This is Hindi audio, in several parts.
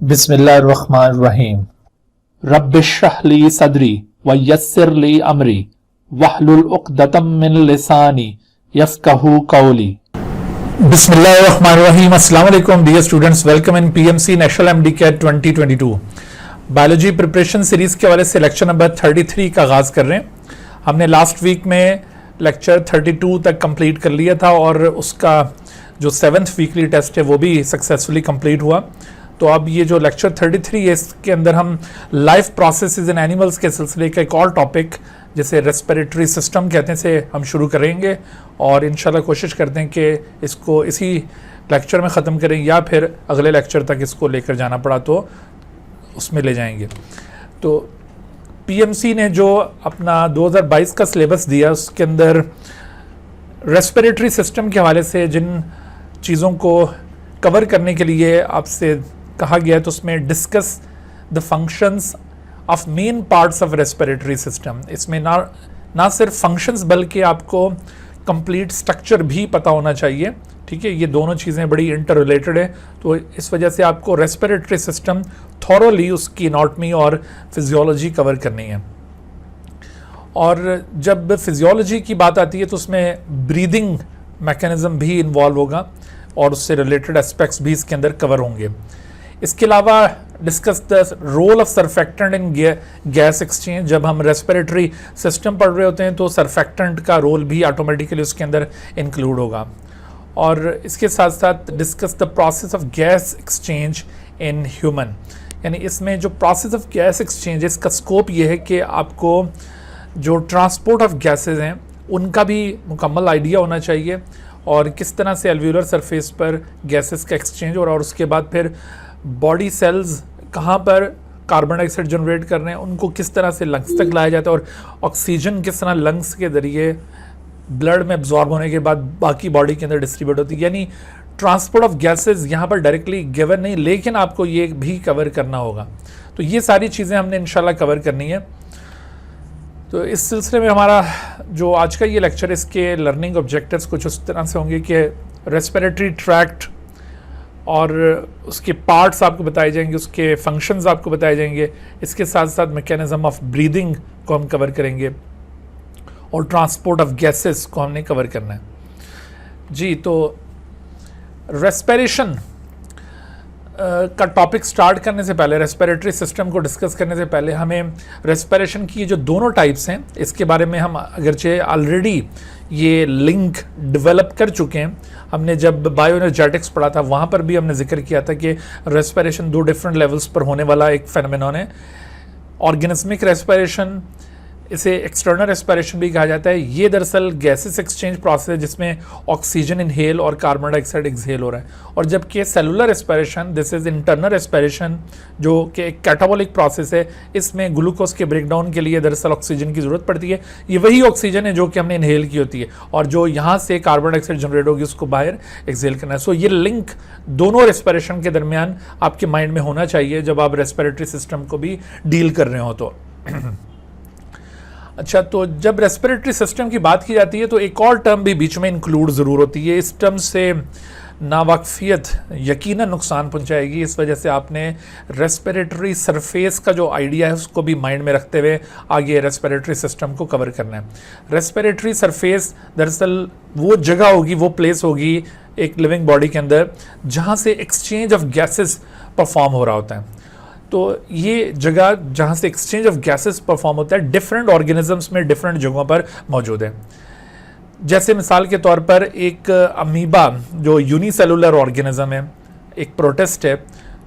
बिस्मिल्लाहिर्रहमानिर्रहीम। रब्बिश्रह ली सदरी व यस्सिर ली अमरी वहलुल उक़दतम मिन लिसानी यफ़क़हू क़ौली। बिस्मिल्लाहिर्रहमानिर्रहीम। अस्सलाम वालेकुम dear students, welcome in PMC national MD CAT 2022 biology preparation series के हवाले से लेक्चर नंबर 33 का आगाज कर रहे हैं। हमने लास्ट वीक में लेक्चर 32 तक कंप्लीट कर लिया था और उसका जो 7th वीकली टेस्ट है वो भी सक्सेसफुली कंप्लीट हुआ। तो अब ये जो लेक्चर 33 है इसके अंदर हम लाइफ प्रोसेसेस इन एनिमल्स के सिलसिले का एक और टॉपिक जिसे रेस्पिरेटरी सिस्टम कहते हैं से हम शुरू करेंगे और इंशाल्लाह कोशिश करते हैं कि इसको इसी लेक्चर में ख़त्म करें या फिर अगले लेक्चर तक इसको लेकर जाना पड़ा तो उसमें ले जाएंगे। तो पीएमसी ने जो अपना 2022 का सिलेबस दिया उसके अंदर रेस्पिरेटरी सिस्टम के हवाले से जिन चीज़ों को कवर करने के लिए आपसे कहा गया है तो उसमें discuss the functions of main parts of respiratory system. इसमें ना सिर्फ फंक्शंस बल्कि आपको कंप्लीट स्ट्रक्चर भी पता होना चाहिए। ठीक है, ये दोनों चीज़ें बड़ी इंटर रिलेटेड है, तो इस वजह से आपको रेस्पिरेटरी सिस्टम थॉरोली उसकी एनाटॉमी और फिजियोलॉजी कवर करनी है। और जब फिजियोलॉजी की बात आती है तो उसमें ब्रीदिंग मैकेनिज्म भी इन्वॉल्व होगा और उससे रिलेटेड एस्पेक्ट्स भी इसके अंदर कवर होंगे। इसके अलावा discuss the role of surfactant in gas exchange. जब हम रेस्पिरेटरी सिस्टम पढ़ रहे होते हैं तो सरफेक्टेंट का रोल भी ऑटोमेटिकली उसके अंदर इंक्लूड होगा। और इसके साथ साथ discuss the process of gas exchange in human, यानी इसमें जो प्रोसेस ऑफ गैस एक्सचेंज इसका स्कोप ये है कि आपको जो ट्रांसपोर्ट ऑफ गैसेज हैं उनका भी मुकम्मल आइडिया होना चाहिए और किस तरह से एल्व्यूलर सरफेस पर गैसेस का एक्सचेंज हो रहा है और उसके बाद फिर बॉडी सेल्स कहाँ पर कार्बन डाइऑक्साइड जनरेट कर रहे हैं उनको किस तरह से लंग्स तक लाया जाता है और ऑक्सीजन किस तरह लंग्स के ज़रिए ब्लड में एब्जॉर्ब होने के बाद बाकी बॉडी के अंदर डिस्ट्रीब्यूट होती है। यानी ट्रांसपोर्ट ऑफ गैसेस यहाँ पर डायरेक्टली गिवन नहीं, लेकिन आपको ये भी कवर करना होगा। तो ये सारी चीज़ें हमने इंशाल्लाह कवर करनी है। तो इस सिलसिले में हमारा जो आज का ये लेक्चर इसके लर्निंग ऑब्जेक्टिव्स कुछ उस तरह से होंगे कि रेस्पिरेटरी ट्रैक्ट और उसके पार्ट्स आपको बताए जाएंगे, उसके फंक्शंस आपको बताए जाएंगे, इसके साथ साथ मैकेनिज्म ऑफ ब्रीदिंग को हम कवर करेंगे और ट्रांसपोर्ट ऑफ गैसेस को हमने कवर करना है जी। तो रेस्पिरेशन का टॉपिक स्टार्ट करने से पहले, रेस्पिरेटरी सिस्टम को डिस्कस करने से पहले हमें रेस्पिरेशन की जो दोनों टाइप्स हैं इसके बारे में हम अगरचे ऑलरेडी ये लिंक डेवलप कर चुके हैं। हमने जब बायो एनर्जेटिक्स पढ़ा था वहाँ पर भी हमने जिक्र किया था कि रेस्पिरेशन 2 डिफरेंट लेवल्स पर होने वाला एक फेनोमेनॉन है। ऑर्गेनिज्मिक रेस्पिरेशन, इसे एक्सटर्नल रेस्पिरेशन भी कहा जाता है। ये दरअसल गैसेस एक्सचेंज प्रोसेस है जिसमें ऑक्सीजन इनहेल और कार्बन डाइऑक्साइड एक्सहेल हो रहा है। और जबकि cellular respiration, this is internal respiration, जो कि एक कैटाबॉलिक प्रोसेस है, इसमें ग्लूकोज के ब्रेकडाउन के लिए दरअसल ऑक्सीजन की ज़रूरत पड़ती है। ये वही ऑक्सीजन है जो कि हमने इनहेल की होती है और जो यहाँ से कार्बन डाइऑक्साइड जनरेट होगी उसको बाहर एक्सहेल करना है। सो ये लिंक दोनों रेस्पिरेशन के दरमियान आपके माइंड में होना चाहिए जब आप रेस्पिरेटरी सिस्टम को भी डील कर रहे हो तो अच्छा, तो जब रेस्पिरेटरी सिस्टम की बात की जाती है तो एक और टर्म भी बीच में इंक्लूड ज़रूर होती है। इस टर्म से नावाकफियत यकीनन नुकसान पहुंचाएगी, इस वजह से आपने रेस्पिरेटरी सरफेस का जो आइडिया है उसको भी माइंड में रखते हुए आगे रेस्पिरेटरी सिस्टम को कवर करना है। रेस्पिरेटरी सरफेस दरअसल वो जगह होगी, वो प्लेस होगी एक लिविंग बॉडी के अंदर जहाँ से एक्सचेंज ऑफ गैसेस परफॉर्म हो रहा होता है। तो ये जगह जहाँ से एक्सचेंज ऑफ गैसेस परफॉर्म होता है डिफरेंट ऑर्गेनिजम्स में डिफरेंट जगहों पर मौजूद है। जैसे मिसाल के तौर पर एक अमीबा जो यूनिसेलुलर ऑर्गेनिज्म है, एक प्रोटिस्ट है,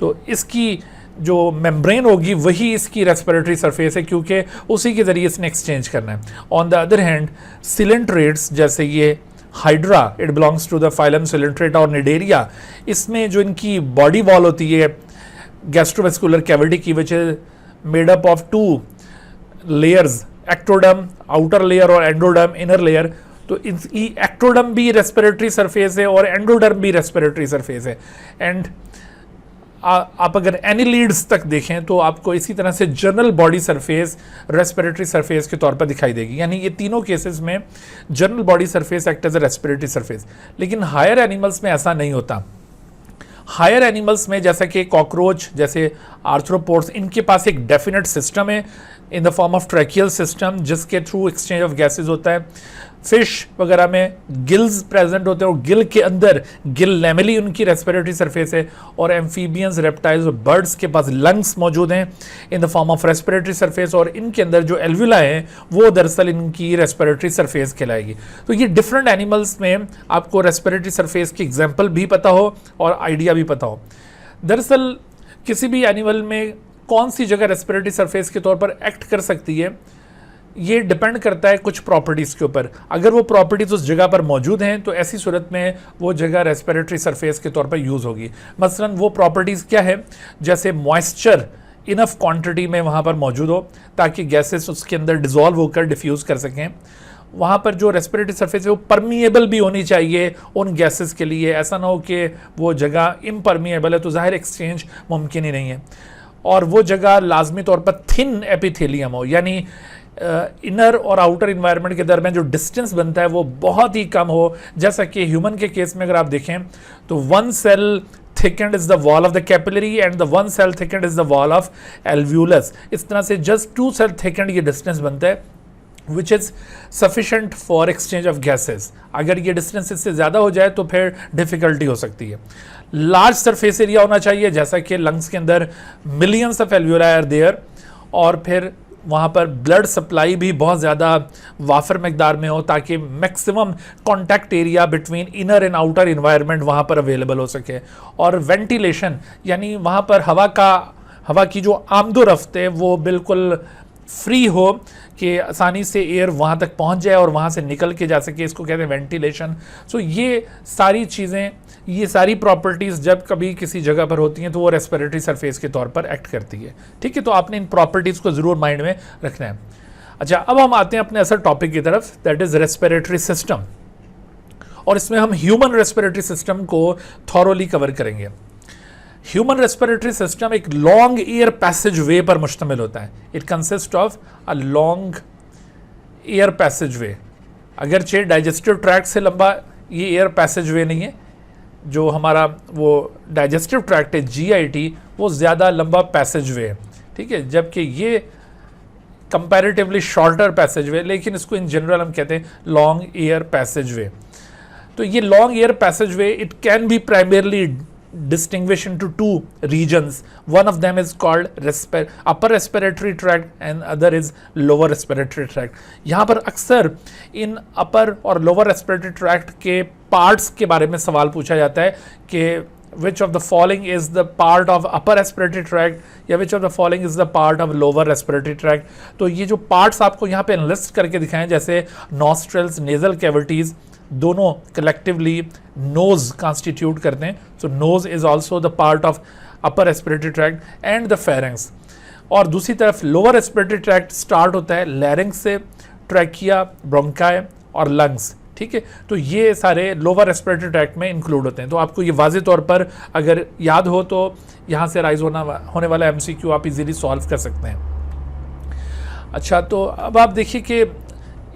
तो इसकी जो मेम्ब्रेन होगी वही इसकी रेस्पिरेटरी सरफेस है क्योंकि उसी के ज़रिए इसने एक्सचेंज करना है। On the other hand coelenterates जैसे ये hydra, it belongs to the phylum Coelenterata, और निडेरिया, इसमें जो इनकी बॉडी वॉल होती है गैस्ट्रोवेस्कुलर कैविटी की, which is made up of 2 layers, ectoderm outer layer और एंडोडर्म इनर लेयर। तो एक्टोडर्म भी रेस्पिरेटरी सरफेस है और एंडोडर्म भी रेस्पिरेटरी सरफेस है। एंड आप अगर एनिलीड्स तक देखें तो आपको इसी तरह से general body surface respiratory surface के तौर पर दिखाई देगी। यानी ये तीनों केसेस में general body surface act as a respiratory surface. लेकिन हायर एनिमल्स में ऐसा नहीं होता। हायर एनिमल्स में जैसा कि कॉकरोच, जैसे आर्थ्रोपोड्स, इनके पास एक डेफिनेट सिस्टम है in the form of tracheal system, जिसके थ्रू एक्सचेंज ऑफ गैसेज होता है। फिश वगैरह में गिल्स प्रेजेंट होते हैं और गिल के अंदर गिल लैमेली उनकी रेस्पिरेटरी सरफेस है। और एम्फीबियंस, रेप्टाइल्स और बर्ड्स के पास लंग्स मौजूद हैं in the form of respiratory surface, और इनके अंदर जो एल्वुला है वो दरअसल इनकी रेस्पिरेटरी सरफेस कहलाएगी। तो ये डिफरेंट एनिमल्स में आपको रेस्पिरेटरी सरफेस की एग्जाम्पल भी पता हो और आइडिया भी पता हो। दरअसल किसी भी एनिमल में कौन सी जगह रेस्पिरेटरी सरफेस के तौर पर एक्ट कर सकती है, ये डिपेंड करता है कुछ प्रॉपर्टीज़ के ऊपर। अगर वो प्रॉपर्टीज़ उस जगह पर मौजूद हैं तो ऐसी सूरत में वो जगह रेस्पिरेटरी सरफेस के तौर पर यूज़ होगी। मसलन वो प्रॉपर्टीज़ क्या है, जैसे मॉइस्चर इनफ क्वांटिटी में वहाँ पर मौजूद हो ताकि गैसेस उसके अंदर डिज़ोल्व होकर डिफ्यूज़ कर सकें। वहाँ पर जो रेस्पिरेटरी सरफेस है वो परमिएबल भी होनी चाहिए उन गैसेस के लिए, ऐसा ना हो कि वो जगह इम्परमिएबल है तो ज़ाहिर एक्सचेंज मुमकिन ही नहीं है। और वो जगह लाजमी तौर पर थिन एपिथेलियम हो, यानी इनर और आउटर इन्वायरमेंट के दरमियान जो डिस्टेंस बनता है वो बहुत ही कम हो। जैसा कि ह्यूमन के केस में अगर आप देखें तो 1 cell thickened is the wall of the capillary and the 1 cell thickened is the wall of alveolus. इस तरह से जस्ट 2 सेल थिकेंड ये डिस्टेंस बनता है which is sufficient for exchange of gases. अगर ये डिस्टेंस इससे ज़्यादा हो जाए तो फिर डिफ़िकल्टी हो सकती है। लार्ज सरफेस एरिया होना चाहिए, जैसा कि लंग्स के अंदर millions of alveoli are there, और फिर वहाँ पर ब्लड सप्लाई भी बहुत ज़्यादा वाफर मकदार में हो ताकि maximum contact area between inner and outer environment वहाँ पर अवेलेबल हो सके। और वेंटिलेशन, यानी वहाँ पर हवा की जो आमदो रफ्त है वो बिल्कुल फ्री हो कि आसानी से एयर वहाँ तक पहुँच जाए और वहाँ से निकल के जा सके, इसको कहते हैं वेंटिलेशन। सो ये सारी चीज़ें, ये सारी प्रॉपर्टीज़ जब कभी किसी जगह पर होती हैं तो वो रेस्पिरेटरी सरफेस के तौर पर एक्ट करती है। ठीक है, तो आपने इन प्रॉपर्टीज़ को ज़रूर माइंड में रखना है। अच्छा, अब हम आते हैं अपने असल टॉपिक की तरफ, दैट इज़ रेस्पिरेटरी सिस्टम, और इसमें हम ह्यूमन रेस्पिरेटरी सिस्टम को थॉरोली कवर करेंगे। ह्यूमन रेस्पिरेटरी सिस्टम एक लॉन्ग एयर पैसेज वे पर मुश्तमिल होता है। It consist of a long air passage वे। अगरचे डाइजेस्टिव ट्रैक्ट से लंबा ये एयर पैसेज वे नहीं है, जो हमारा वो डाइजेस्टिव ट्रैक्ट है GIT, वो ज़्यादा लंबा पैसेज वे है। ठीक है, जबकि ये कंपैरेटिवली शॉर्टर पैसेज वे, लेकिन इसको इन जनरल हम कहते हैं लॉन्ग एयर पैसेज वे। तो ये long air passage way, it can be primarily distinguished into 2 regions. One of them is called upper respiratory tract and other is lower respiratory tract. यहाँ पर अक्सर इन upper और lower respiratory tract के parts के बारे में सवाल पूछा जाता है कि which of the following is the part of upper respiratory tract या which of the following is the part of lower respiratory tract। तो ये जो parts आपको यहाँ पे enlist करके दिखाएं, जैसे nostrils, nasal cavities, दोनों कलेक्टिवली नोज कॉन्स्टिट्यूट करते हैं। So nose is also the part of upper respiratory tract and the pharynx. और दूसरी तरफ लोअर रेस्पिरेटरी ट्रैक्ट स्टार्ट होता है लैरिंक्स से, ट्रैकिया, ब्रोंकाई और लंग्स। ठीक है, तो ये सारे लोअर रेस्पिरेटरी ट्रैक्ट में इंक्लूड होते हैं। तो आपको ये वाज़ेह तौर पर अगर याद हो तो यहाँ से राइज होने वाला MCQ आप इजीली सॉल्व कर सकते हैं। अच्छा, तो अब आप देखिए कि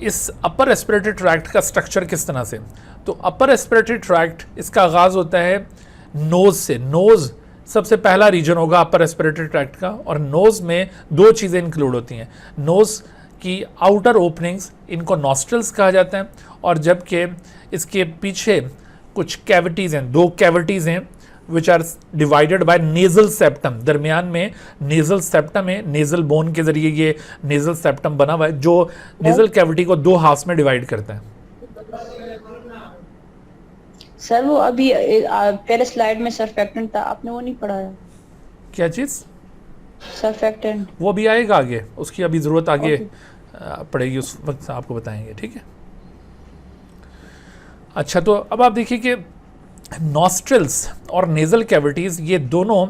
इस अपर रेस्पिरेटरी ट्रैक्ट का स्ट्रक्चर किस तरह से। तो अपर रेस्पिरेटरी ट्रैक्ट, इसका आगाज़ होता है नोज़ से। नोज़ सबसे पहला रीजन होगा अपर रेस्पिरेटरी ट्रैक्ट का, और नोज़ में 2 चीज़ें इंक्लूड होती हैं। नोज़ की आउटर ओपनिंग्स, इनको नॉस्ट्रल्स कहा जाता है, और जबकि इसके पीछे कुछ कैविटीज़ हैं, 2 कैविटीज़ हैं which are divided by nasal septum। दरमियान में nasal septum है, nasal bone के जरिए ये nasal septum बना हुआ है जो nasal cavity को 2 हाफ्स में डिवाइड करता है। सर वो अभी पहले स्लाइड में सरफेक्टेंट था, आपने वो नहीं पढ़ाया। क्या चीज़? सरफेक्टेंट। वो भी आएगा आगे, उसकी अभी ज़रूरत आगे पड़ेगी, उस वक्त आपको बताएंगे। ठीक है, अच्छा, तो अब आप देखिए कि नॉस्ट्रल्स और नेज़ल कैविटीज़ ये दोनों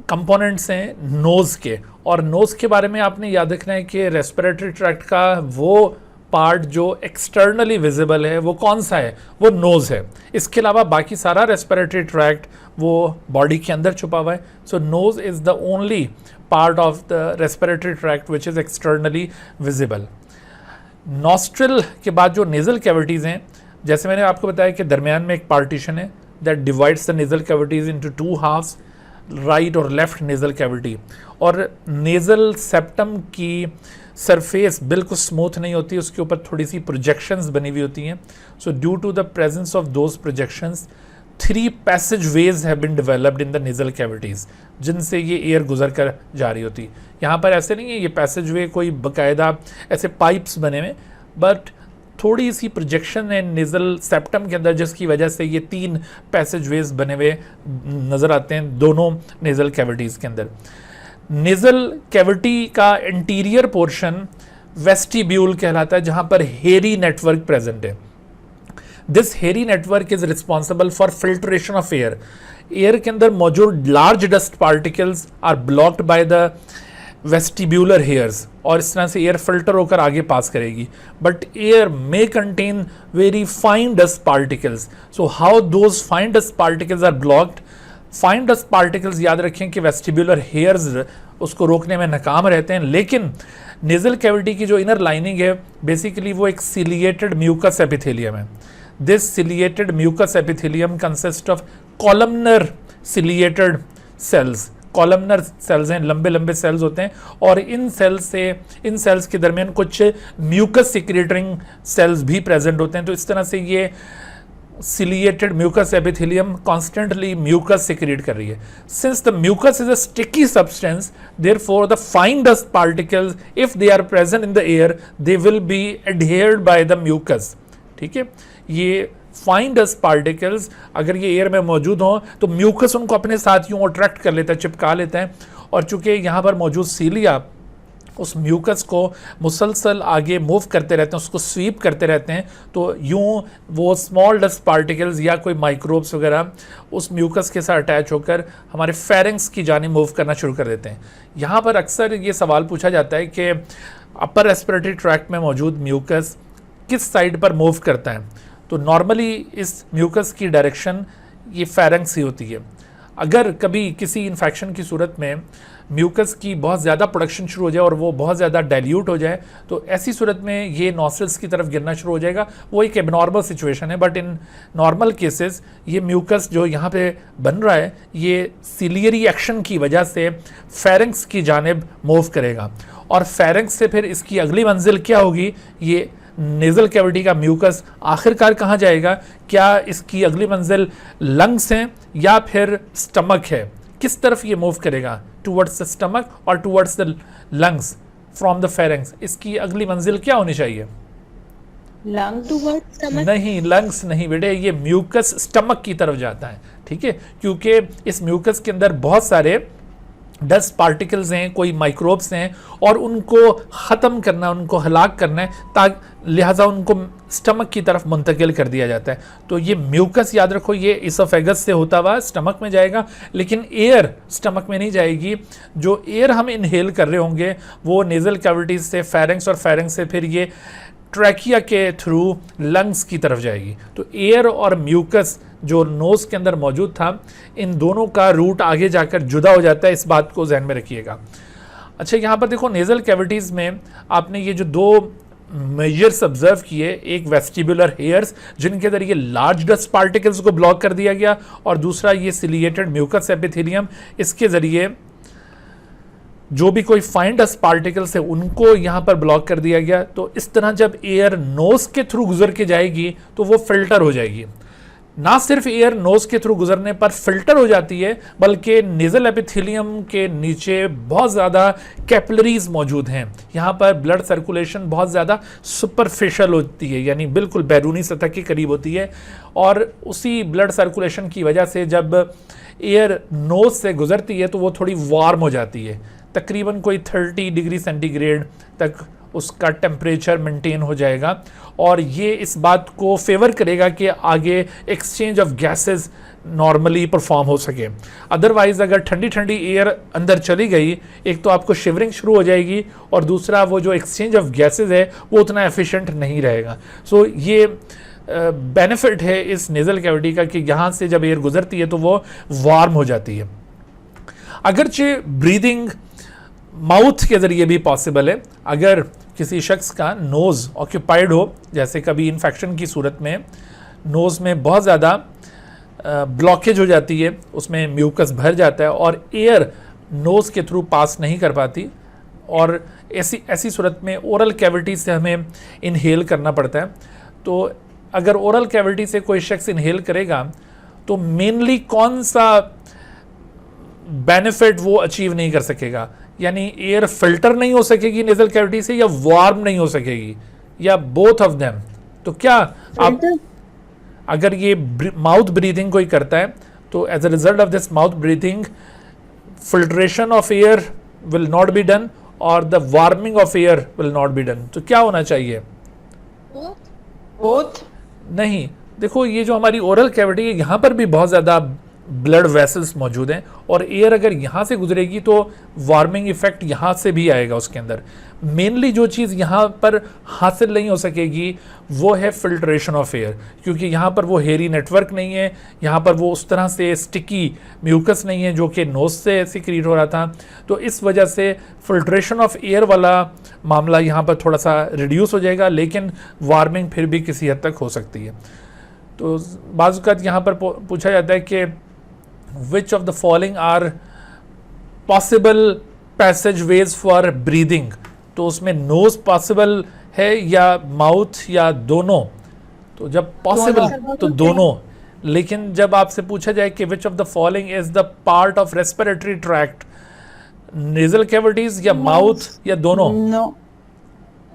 कंपोनेंट्स हैं नोज़ के। और नोज़ के बारे में आपने याद रखना है कि रेस्पिरेटरी ट्रैक्ट का वो पार्ट जो एक्सटर्नली विजिबल है वो कौन सा है, वो नोज़ है। इसके अलावा बाकी सारा रेस्पिरेटरी ट्रैक्ट वो बॉडी के अंदर छुपा हुआ है। So nose is the only part of the respiratory tract which is externally visible. Nostril के बाद जो नेज़ल कैविटीज़ हैं, जैसे मैंने आपको बताया कि दरमियान में एक पार्टीशन है, that divides the nasal cavities into two halves, right और लेफ्ट नेजल कैविटी। और नेजल सेप्टम की सरफेस बिल्कुल स्मूथ नहीं होती, उसके ऊपर थोड़ी सी प्रोजेक्शंस बनी हुई होती हैं। So due to the presence of those projections 3 passageways have been developed in the nasal cavities, जिनसे ये एयर गुजर कर जा रही होती। यहाँ पर ऐसे नहीं है ये पैसेजवे कोई बाकायदा ऐसे पाइप्स बने हुए, बट थोड़ी सी प्रोजेक्शन है नेजल सेप्टम के अंदर, जिसकी वजह से ये 3 पैसेजवेज बने हुए नज़र आते हैं दोनों नेजल कैविटीज़ के अंदर। नेजल कैविटी का इंटीरियर पोर्शन वेस्टिब्यूल कहलाता है, जहाँ पर हेरी नेटवर्क प्रेजेंट है। This hairy network is responsible for filtration of air. Air के अंदर मौजूद large dust particles are blocked by the vestibular hairs, और इस तरह से एयर फिल्टर होकर आगे पास करेगी। But air may contain very fine dust particles, so how those fine dust particles are blocked. Fine dust particles याद रखें कि वेस्टिब्यूलर हेयर्स उसको रोकने में नाकाम रहते हैं, लेकिन नेजल कैविटी की जो इनर लाइनिंग है बेसिकली वो एक सिलिएटेड म्यूकस एपिथेलियम है। This ciliated mucous epithelium consist of columnar ciliated cells. Columnar cells हैं, लंबे लंबे सेल्स होते हैं, और इन सेल्स के दरमियान कुछ म्यूकस सिक्रेटरिंग सेल्स भी प्रेजेंट होते हैं। तो इस तरह से ये ciliated mucous epithelium constantly mucus secrete कर रही है। Since the mucus is a sticky substance, therefore the fine dust particles, if they are present in the air, they will be adhered by the mucus। ठीक है, ये फाइन डस्ट पार्टिकल्स अगर ये एयर में मौजूद हों तो म्यूकस उनको अपने साथ यूँ अट्रैक्ट कर लेता है, चिपका लेता है, और चूंकि यहाँ पर मौजूद सीलिया उस म्यूकस को मुसलसल आगे मूव करते रहते हैं, उसको स्वीप करते रहते हैं, तो यूं वो स्मॉल डस्ट पार्टिकल्स या कोई माइक्रोब्स वगैरह उस म्यूकस के साथ अटैच होकर हमारे फेरिंग्स की जानिब मूव करना शुरू कर देते हैं। यहाँ पर अक्सर ये सवाल पूछा जाता है कि अपर रेस्पिरेटरी ट्रैक्ट में मौजूद म्यूकस किस साइड पर मूव करता है। तो नॉर्मली इस म्यूकस की डायरेक्शन ये फेरिंग्स ही होती है। अगर कभी किसी इन्फेक्शन की सूरत में म्यूकस की बहुत ज़्यादा प्रोडक्शन शुरू हो जाए और वो बहुत ज़्यादा डाइल्यूट हो जाए, तो ऐसी सूरत में ये नॉस्ट्रल्स की तरफ गिरना शुरू हो जाएगा। वो एक एबनॉर्मल सिचुएशन है, बट इन नॉर्मल केसेस ये म्यूकस जो यहाँ पे बन रहा है ये सिलियरी एक्शन की वजह से फेरिंग्स की जानिब मूव करेगा, और फेरिंग्स से फिर इसकी अगली मंजिल क्या होगी, ये नेजल कैविटी का म्यूकस आखिरकार कहाँ जाएगा, क्या इसकी अगली मंजिल लंग्स हैं या फिर स्टमक है, किस तरफ ये मूव करेगा, टुवर्ड्स द स्टमक और towards the lungs from the pharynx. इसकी अगली मंजिल क्या होनी चाहिए? Lung towards stomach? नहीं, लंग्स नहीं बेटे, ये म्यूकस स्टमक की तरफ जाता है। ठीक है, क्योंकि इस म्यूकस के अंदर बहुत सारे डस्ट पार्टिकल्स हैं, कोई माइक्रोब्स हैं, और उनको ख़त्म करना, उनको हलाक करना है, ताकि लिहाजा उनको स्टमक की तरफ मुंतकिल कर दिया जाता है। तो ये म्यूकस याद रखो, ये इसोफेगस से होता हुआ स्टमक में जाएगा, लेकिन एयर स्टमक में नहीं जाएगी। जो एयर हम इनहेल कर रहे होंगे वो नेजल कैविटीज से फेरिंग्स, और फेरिंग्स से फिर ये ट्रैकिया के थ्रू लंग्स की तरफ जाएगी। तो एयर और म्यूकस जो नोज़ के अंदर मौजूद था, इन दोनों का रूट आगे जाकर जुदा हो जाता है, इस बात को ध्यान में रखिएगा। अच्छा, यहाँ पर देखो नेजल कैविटीज़ में आपने ये जो 2 मेजर्स ऑब्जर्व किए, एक वेस्टिबुलर हेयर्स जिनके जरिए लार्ज डस्ट पार्टिकल्स को ब्लॉक कर दिया गया, और दूसरा ये सिलिएटेड म्यूकस एपिथेलियम, इसके ज़रिए जो भी कोई फाइन डस्ट पार्टिकल्स है उनको यहाँ पर ब्लॉक कर दिया गया। तो इस तरह जब एयर नोज़ के थ्रू गुजर के जाएगी तो वो फिल्टर हो जाएगी। ना सिर्फ एयर नोज़ के थ्रू गुजरने पर फिल्टर हो जाती है, बल्कि नेजल एपिथेलियम के नीचे बहुत ज़्यादा कैपिलरीज मौजूद हैं। यहाँ पर ब्लड सर्कुलेशन बहुत ज़्यादा सुपरफिशियल होती है, यानी बिल्कुल बैरूनी सतह के करीब होती है, और उसी ब्लड सर्कुलेशन की वजह से जब एयर नोज़ से गुजरती है तो वो थोड़ी वार्म हो जाती है, तकरीबन कोई 30 डिग्री सेंटीग्रेड तक उसका टेम्परेचर मेंटेन हो जाएगा, और ये इस बात को फेवर करेगा कि आगे exchange of gases normally perform हो सके। अदरवाइज अगर ठंडी ठंडी एयर अंदर चली गई, एक तो आपको शिवरिंग शुरू हो जाएगी, और दूसरा वो जो एक्सचेंज ऑफ गैसेस है वो उतना एफिशिएंट नहीं रहेगा। सो ये बेनिफिट है इस नेजल कैविटी का कि यहाँ से जब एयर गुजरती है तो वो वार्म हो जाती है। अगरचे ब्रीदिंग माउथ के ज़रिए भी पॉसिबल है। अगर किसी शख्स का नोज़ ऑक्यूपाइड हो, जैसे कभी इन्फेक्शन की सूरत में नोज़ में बहुत ज़्यादा ब्लॉकेज हो जाती है, उसमें म्यूकस भर जाता है और एयर नोज़ के थ्रू पास नहीं कर पाती, और ऐसी सूरत में ओरल कैविटी से हमें इनहेल करना पड़ता है। तो अगर ओरल कैविटी से कोई शख्स इनहेल करेगा तो मेनली कौन सा बेनिफिट वो अचीव नहीं कर सकेगा, यानी एयर फिल्टर नहीं हो सकेगी नेजल कैविटी से, या वार्म नहीं हो सकेगी, या बोथ ऑफ देम। तो क्या आप अगर ये माउथ ब्रीथिंग कोई करता है तो as a result of this mouth breathing filtration of air will not be done और the warming of air will not be done. तो क्या होना चाहिए? बोथ नहीं, देखो ये जो हमारी ओरल कैविटी है यहाँ पर भी बहुत ज़्यादा ब्लड वेसल्स मौजूद हैं, और एयर अगर यहाँ से गुजरेगी तो वार्मिंग इफेक्ट यहाँ से भी आएगा उसके अंदर। मेनली जो चीज़ यहाँ पर हासिल नहीं हो सकेगी वो है फिल्ट्रेशन ऑफ एयर, क्योंकि यहाँ पर वो हेयरी नेटवर्क नहीं है, यहाँ पर वो उस तरह से स्टिकी म्यूकस नहीं है जो कि नोज से सिक्रीट हो रहा था। तो इस वजह से फिल्ट्रेशन ऑफ एयर वाला मामला यहाँ पर थोड़ा सा रिड्यूस हो जाएगा, लेकिन वार्मिंग फिर भी किसी हद तक हो सकती है। तो बाज़ औक़ात यहाँ पर पूछा जाता है कि which of the following are possible passageways for breathing, तो उसमें नोज पॉसिबल है या माउथ या दोनों? तो जब पॉसिबल तो दोनों, लेकिन जब आपसे पूछा जाए कि which of the following is the part of respiratory tract, nasal cavities या माउथ या दोनों?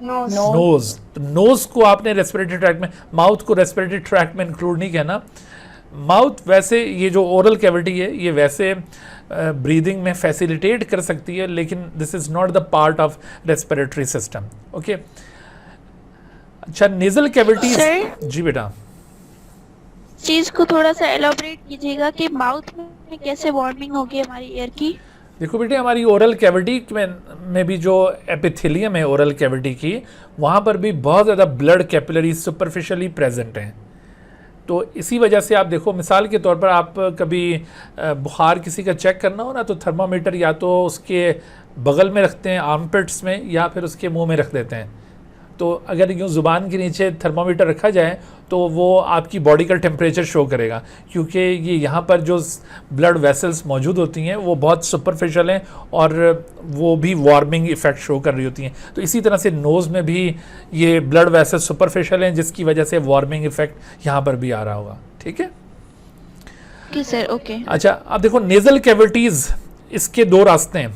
नोज। तो नोज को आपने रेस्पिरेटरी ट्रैक्ट में, माउथ को रेस्पिरेटरी ट्रैक्ट में इंक्लूड नहीं कहना। माउथ वैसे ये जो ओरल कैविटी है ये वैसे ब्रीदिंग में फैसिलिटेट कर सकती है, लेकिन this is not the part of respiratory system. Okay, अच्छा नेजल कैविटी जी बेटा चीज को थोड़ा सा एलाबोरेट कीजिएगा कि माउथ में कैसे वार्मिंग होगी हमारी एयर की। देखो बेटे, हमारी ओरल कैविटी में भी जो एपिथेलियम है ओरल कैविटी की, वहाँ पर भी बहुत ज़्यादा ब्लड कैपिलरी सुपरफिशियली प्रेजेंट हैं। तो इसी वजह से आप देखो, मिसाल के तौर पर आप कभी बुखार किसी का चेक करना हो ना, तो थर्मामीटर या तो उसके बगल में रखते हैं आर्मपिट्स में, या फिर उसके मुंह में रख देते हैं। तो अगर यूँ ज़ुबान के नीचे थर्मामीटर रखा जाए तो वो आपकी बॉडी का टेम्परेचर शो करेगा, क्योंकि ये यहाँ पर जो ब्लड वेसल्स मौजूद होती हैं वो बहुत सुपरफिशियल हैं और वो भी वार्मिंग इफ़ेक्ट शो कर रही होती हैं। तो इसी तरह से नोज़ में भी ये ब्लड वेसल्स सुपरफिशियल हैं, जिसकी वजह से वार्मिंग इफ़ेक्ट यहाँ पर भी आ रहा होगा। ठीक है, ओके सर, ओके। अच्छा, अब देखो नेज़ल कैविटीज़, इसके दो रास्ते हैं।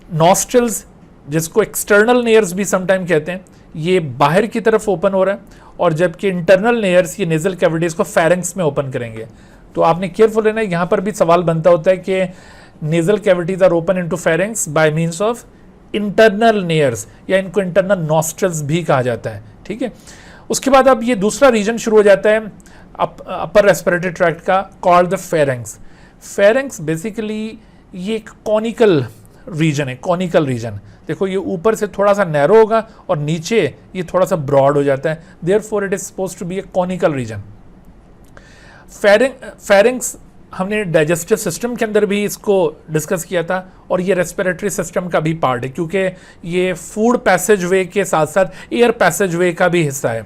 नॉस्ट्रल्स, जिसको एक्सटर्नल नेयर्स भी समटाइम कहते हैं, ये बाहर की तरफ ओपन हो रहा है, और जबकि इंटरनल नेयर्स ये नेजल कैविटीज़ को फेरेंक्स में ओपन करेंगे। तो आपने केयरफुल रहना है, यहाँ पर भी सवाल बनता होता है कि nasal cavities are open into pharynx by means of internal nares, या इनको इंटरनल नॉस्ट्रल्स भी कहा जाता है। ठीक है, उसके बाद अब ये दूसरा रीजन शुरू हो जाता है अपर रेस्पिरेटरी ट्रैक्ट का, called the pharynx. Pharynx basically ये एक कॉनिकल रीजन है, कॉनिकल रीजन। देखो ये ऊपर से थोड़ा सा नैरो होगा और नीचे ये थोड़ा सा ब्रॉड हो जाता है, therefore it is supposed to be a conical region. Pharynx हमने डाइजेस्टिव सिस्टम के अंदर भी इसको डिस्कस किया था, और ये रेस्पिरेटरी सिस्टम का भी पार्ट है, क्योंकि ये फूड पैसेज वे के साथ साथ एयर पैसेज वे का भी हिस्सा है।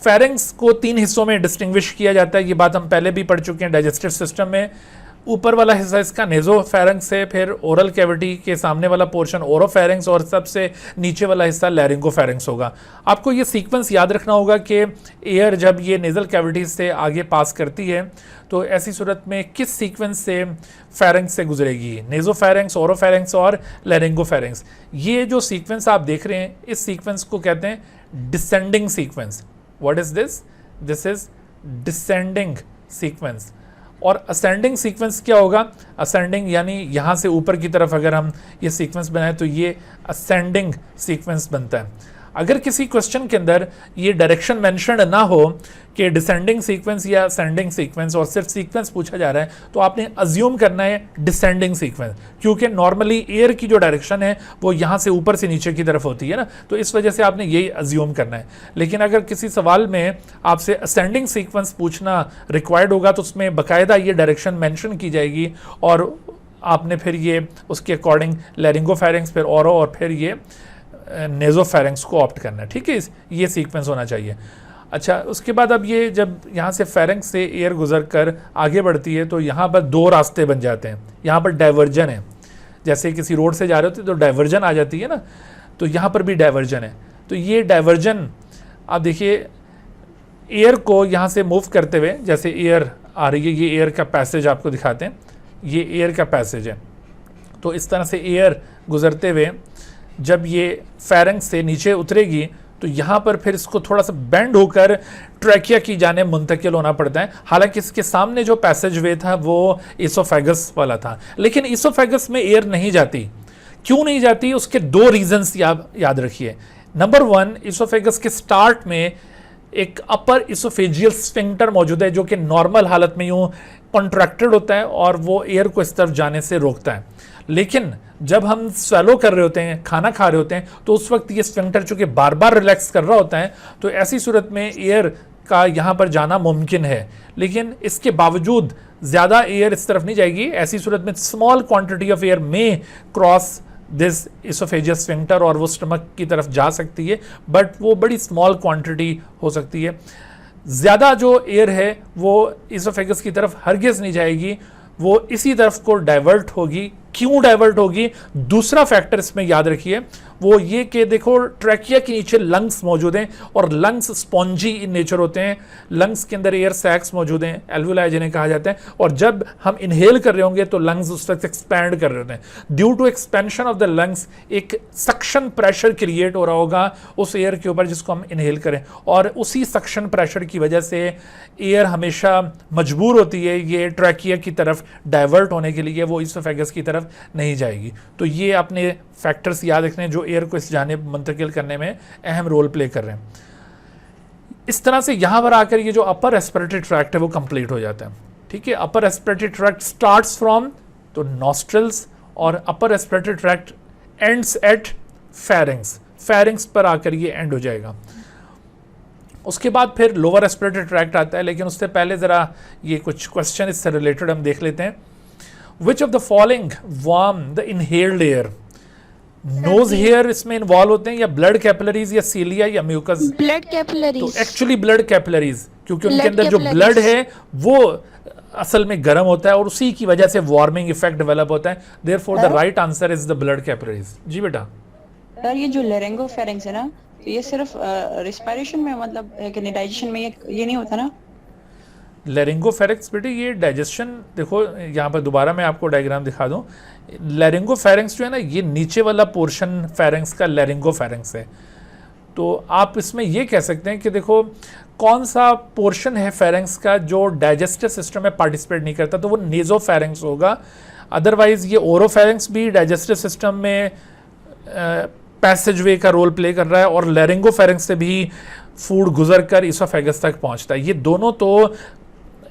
फेरिंग्स को 3 हिस्सों में डिस्टिंग्विश किया जाता है, ये बात हम पहले भी पढ़ चुके हैं डाइजेस्टिव सिस्टम में। ऊपर वाला हिस्सा इसका नेजोफेरेंक्स है, फिर ओरल कैविटी के सामने वाला पोर्शन ओरोफेरेंक्स, और सबसे नीचे वाला हिस्सा लैरिंगोफेरेंक्स होगा। आपको ये सीक्वेंस याद रखना होगा कि एयर जब ये नेजल कैविटी से आगे पास करती है तो ऐसी सूरत में किस सीक्वेंस से फेरेंक्स से गुजरेगी, नेजोफेरेंक्स, ओरोफेरेंक्स और लैरिंगोफेरेंक्स। ये जो सीक्वेंस आप देख रहे हैं, इस सीक्वेंस को कहते हैं descending sequence. What is this? This is descending sequence. और असेंडिंग सीक्वेंस क्या होगा? असेंडिंग यानी यहाँ से ऊपर की तरफ अगर हम ये सीक्वेंस बनाएं तो ये असेंडिंग सीक्वेंस बनता है। अगर किसी क्वेश्चन के अंदर ये डायरेक्शन मेंशन ना हो कि डिसेंडिंग सीक्वेंस या असेंडिंग सीक्वेंस, और सिर्फ सीक्वेंस पूछा जा रहा है, तो आपने अज्यूम करना है डिसेंडिंग सीक्वेंस, क्योंकि नॉर्मली एयर की जो डायरेक्शन है वो यहाँ से ऊपर से नीचे की तरफ होती है ना, तो इस वजह से आपने यही अज्यूम करना है। लेकिन अगर किसी सवाल में आपसे असेंडिंग सीक्वेंस पूछना रिक्वायर्ड होगा तो उसमें बाकायदा ये डायरेक्शन मेंशन की जाएगी, और आपने फिर ये उसके अकॉर्डिंग लैरिंगोफेरेंक्स, फिर और फिर ये नेजोफेरेंक्स को ऑप्ट करना है। ठीक है, ये सीक्वेंस होना चाहिए। अच्छा, उसके बाद अब ये जब यहाँ से फेरेंक्स से एयर गुजर कर आगे बढ़ती है तो यहाँ पर दो रास्ते बन जाते हैं, यहाँ पर डाइवर्जन है, जैसे किसी रोड से जा रहे होते तो डाइवर्जन आ जाती है ना, तो यहाँ पर भी डाइवर्जन है। तो ये डाइवर्जन आप देखिए एयर को यहाँ से मूव करते हुए, जैसे एयर आ रही है, ये एयर का पैसेज आपको दिखाते हैं, ये एयर का पैसेज है। तो इस तरह से एयर गुजरते हुए जब ये फेरेंक्स से नीचे उतरेगी तो यहाँ पर फिर इसको थोड़ा सा बेंड होकर ट्रैकिया की जाने मुंतकिल होना पड़ता है। हालांकि इसके सामने जो पैसेज वे था वो इसोफेगस वाला था, लेकिन इसोफेगस में एयर नहीं जाती। क्यों नहीं जाती, उसके दो रीजंस याद रखिए। नंबर वन, इसोफेगस के स्टार्ट में एक अपर इसोफेजियल स्फिंक्टर मौजूद है जो कि नॉर्मल हालत में यूं कॉन्ट्रैक्टेड होता है और वो एयर को इस तरफ जाने से रोकता है। लेकिन जब हम स्वैलो कर रहे होते हैं, खाना खा रहे होते हैं, तो उस वक्त ये स्फिंक्टर चूंकि बार बार रिलैक्स कर रहा होता है, तो ऐसी सूरत में एयर का यहाँ पर जाना मुमकिन है। लेकिन इसके बावजूद ज़्यादा एयर इस तरफ नहीं जाएगी। ऐसी सूरत में स्मॉल क्वांटिटी ऑफ एयर में क्रॉस दिस इसोफेजियस स्फिंक्टर और वो स्टमक की तरफ जा सकती है, बट वो बड़ी स्मॉल क्वांटिटी हो सकती है। ज़्यादा जो एयर है वो इसोफेगस की तरफ हरगिज़ नहीं जाएगी, वो इसी तरफ को डाइवर्ट होगी। क्यों डाइवर्ट होगी, दूसरा फैक्टर इसमें याद रखिए, वो ये कि देखो ट्रैकिया के नीचे लंग्स मौजूद हैं और लंग्स स्पॉन्जी इन नेचर होते हैं। लंग्स के अंदर एयर सैक्स मौजूद हैं, एल्वुलाई जिन्हें कहा जाता है, और जब हम इनहेल कर रहे होंगे तो लंग्स उस वक्त एक्सपैंड कर रहे होते हैं। Due to expansion of the lungs एक सक्शन प्रेशर क्रिएट हो रहा होगा उस एयर के ऊपर जिसको हम इनहेल करें, और उसी सक्शन प्रेशर की वजह से एयर हमेशा मजबूर होती है ये ट्रैकिया की तरफ डाइवर्ट होने के लिए, वो इसोफेगस की तरफ नहीं जाएगी। तो ये अपने फैक्टर्स याद रखने जो एयर को इस जानिब मुंतकिल करने में अहम रोल प्ले कर रहे हैं। इस तरह से यहां पर आकर ये जो अपर रेस्पिरेटरी ट्रैक्ट है वो कंप्लीट हो जाता है। ठीक है, अपर रेस्पिरेटरी ट्रैक्ट स्टार्ट्स फ्रॉम तो नॉस्ट्रल्स और अपर respiratory tract ends at pharynx, pharynx पर आकर ये एंड हो जाएगा। उसके बाद फिर लोअर रेस्पिरेटरी ट्रैक्ट आता है, लेकिन उससे पहले ज़रा ये कुछ क्वेश्चन इससे रिलेटेड हम देख लेते हैं। Which of the following warm the inhaled air? Nose hair इसमें इन्वॉल्व होते हैं, या ब्लड कैपिलरीज, या सीलिया, या म्यूकस? Blood capillaries. तो एक्चुअली ब्लड कैपिलरीज, क्योंकि उनके अंदर जो ब्लड है वो असल में गर्म होता है और उसी की वजह से वार्मिंग इफेक्ट डेवलप होता है। Therefore the right answer is the blood capillaries. जी बेटा। सर ये जो लेरिंगोफेरिंक्स है ना, तो ये सिर्फ रिस्पिरेशन में, मतलब डाइजेशन में ये नहीं होता ना? लेरिंगोफेरिंक्स बेटे ये डाइजेशन, देखो यहाँ पर दोबारा मैं आपको डायग्राम दिखा दूँ। लेरिंगोफेरिंक्स जो है ना, ये नीचे वाला पोर्शन फेरिंक्स का लेरिंगोफेरिंक्स है। तो आप इसमें ये कह सकते हैं कि देखो कौन सा पोर्शन है फेरिंक्स का जो डाइजेस्टिव सिस्टम में पार्टिसिपेट नहीं करता, तो वो नेजोफेरिंक्स होगा। अदरवाइज ये ओरोफेरिंक्स भी डाइजेस्टिव सिस्टम में पैसेज वे का रोल प्ले कर रहा है और लेरिंगोफेरिंक्स से भी फूड गुजर कर इसोफेगस तक पहुंचता है। ये दोनों तो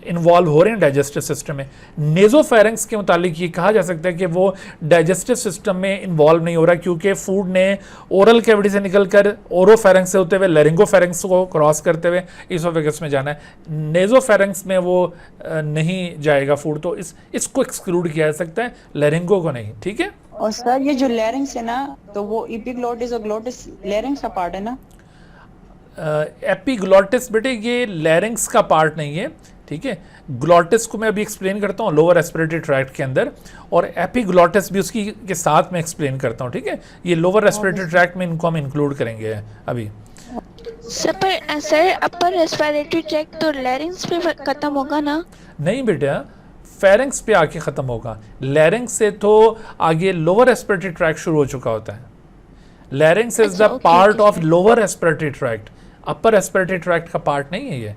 इन्वॉल्व हो रहे हैं डाइजेस्टिव सिस्टम में। नेजोफेरिंक्स के मुतालिक ये कहा जा सकता है कि वो डाइजेस्टिव सिस्टम में इन्वॉल्व नहीं हो रहा, क्योंकि फूड ने ओरल कैविटी से निकलकर ओरोफेरिंक्स से होते हुए लेरिंगोफेरिंक्स को क्रॉस करते हुए इसोफेगस में जाना है। नेजोफेरिंक्स में वो नहीं जाएगा फूड, तो इसको एक्सक्लूड किया जा सकता है, लेरिंगो को नहीं। ठीक है। और सर ये जो लैरिंग्स है ना, तो वो एपिग्लोटिस और ग्लोटिस लैरिंग्स का पार्ट है ना? एपिग्लोटिस बेटे ये लैरिंग्स का पार्ट नहीं है। ठीक है, ग्लोटिस को मैं अभी एक्सप्लेन करता हूँ लोअर रेस्पिरेटरी ट्रैक्ट के अंदर, और एपिग्लोटिस भी उसकी के साथ में एक्सप्लेन करता हूँ। ठीक है, ये लोअर रेस्पिरेटरी ट्रैक्ट में इनको हम इंक्लूड करेंगे अभी। सर अपर रेस्पिरेटरी ट्रैक्ट तो लैरिंग्स पे खत्म होगा ना? नहीं बेटा, फेरिंक्स पे आके खत्म होगा। लैरिंग्स से तो आगे लोअर रेस्पिरेटरी ट्रैक्ट शुरू हो चुका होता है। लैरिंग्स is the part of lower respiratory tract, upper respiratory tract का पार्ट नहीं है ये।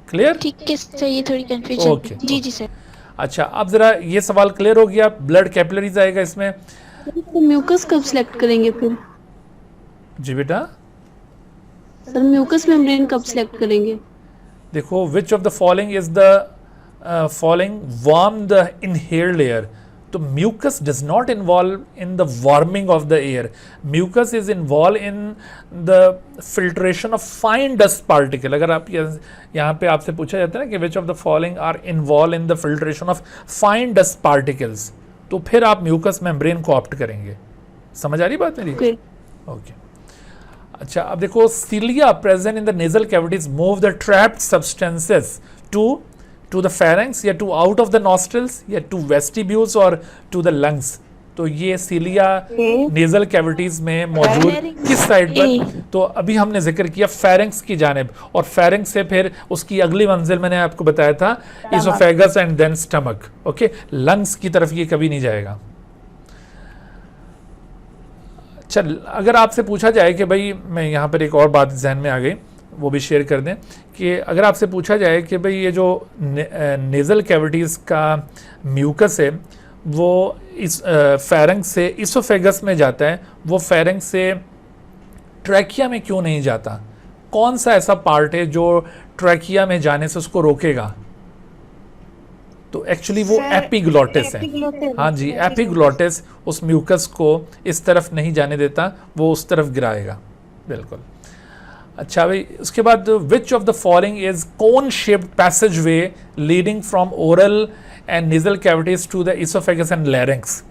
क्लियर? ठीक है सर, ये थोड़ी कंफ्यूजन। ओके, जी जी सर। अच्छा, अब जरा ये सवाल क्लियर हो गया। ब्लड कैपिलरीज आएगा इसमें। तो म्यूकस कब सिलेक्ट करेंगे फिर? जी बेटा। सर म्यूकस मेम्ब्रेन कब सिलेक्ट करेंगे? देखो, which of the following is the following warm the inhaled air? तो mucus does not involve in the warming of the air. Mucus is involve in the filtration of fine dust particle. अगर आप यहाँ पे आपसे पूछा जाता है ना कि which of the following are involve in the filtration of fine dust particles, तो फिर आप म्यूकस मेम्ब्रेन को ऑप्ट करेंगे। समझ आ रही बात मेरी? ओके। अच्छा, अब देखो, cilia present in the nasal cavities move the trapped substances to the pharynx या to out of the nostrils या टू वेस्टिब्यूल्स और टू द लंग्स। तो ये सीलिया नेजल कैविटीज में मौजूद किस साइड पर? तो अभी हमने जिक्र किया फेरेंक्स की जानिब, और फेरेंक्स से फिर उसकी अगली मंजिल मैंने आपको बताया था oesophagus and then stomach. Okay, lungs की तरफ ये कभी नहीं जाएगा। चल, अगर आपसे पूछा जाए कि भाई, मैं यहाँ पर एक और बात जहन में आ गई, वो भी शेयर कर दें कि अगर आपसे पूछा जाए कि भाई ये जो नेज़ल कैविटीज़ का म्यूकस है वो इस फेरेंक्स से इसोफेगस में जाता है, वो फेरेंक्स से ट्रैकिया में क्यों नहीं जाता? कौन सा ऐसा पार्ट है जो ट्रैकिया में जाने से उसको रोकेगा? तो एक्चुअली वो एपिग्लॉटिस है। हाँ जी, एपिग्लॉटिस उस म्यूकस को इस तरफ नहीं जाने देता, वो उस तरफ गिराएगा। बिल्कुल। अच्छा भाई, उसके बाद which of the following is cone shaped passageway leading from oral and nasal cavities to the oesophagus and larynx?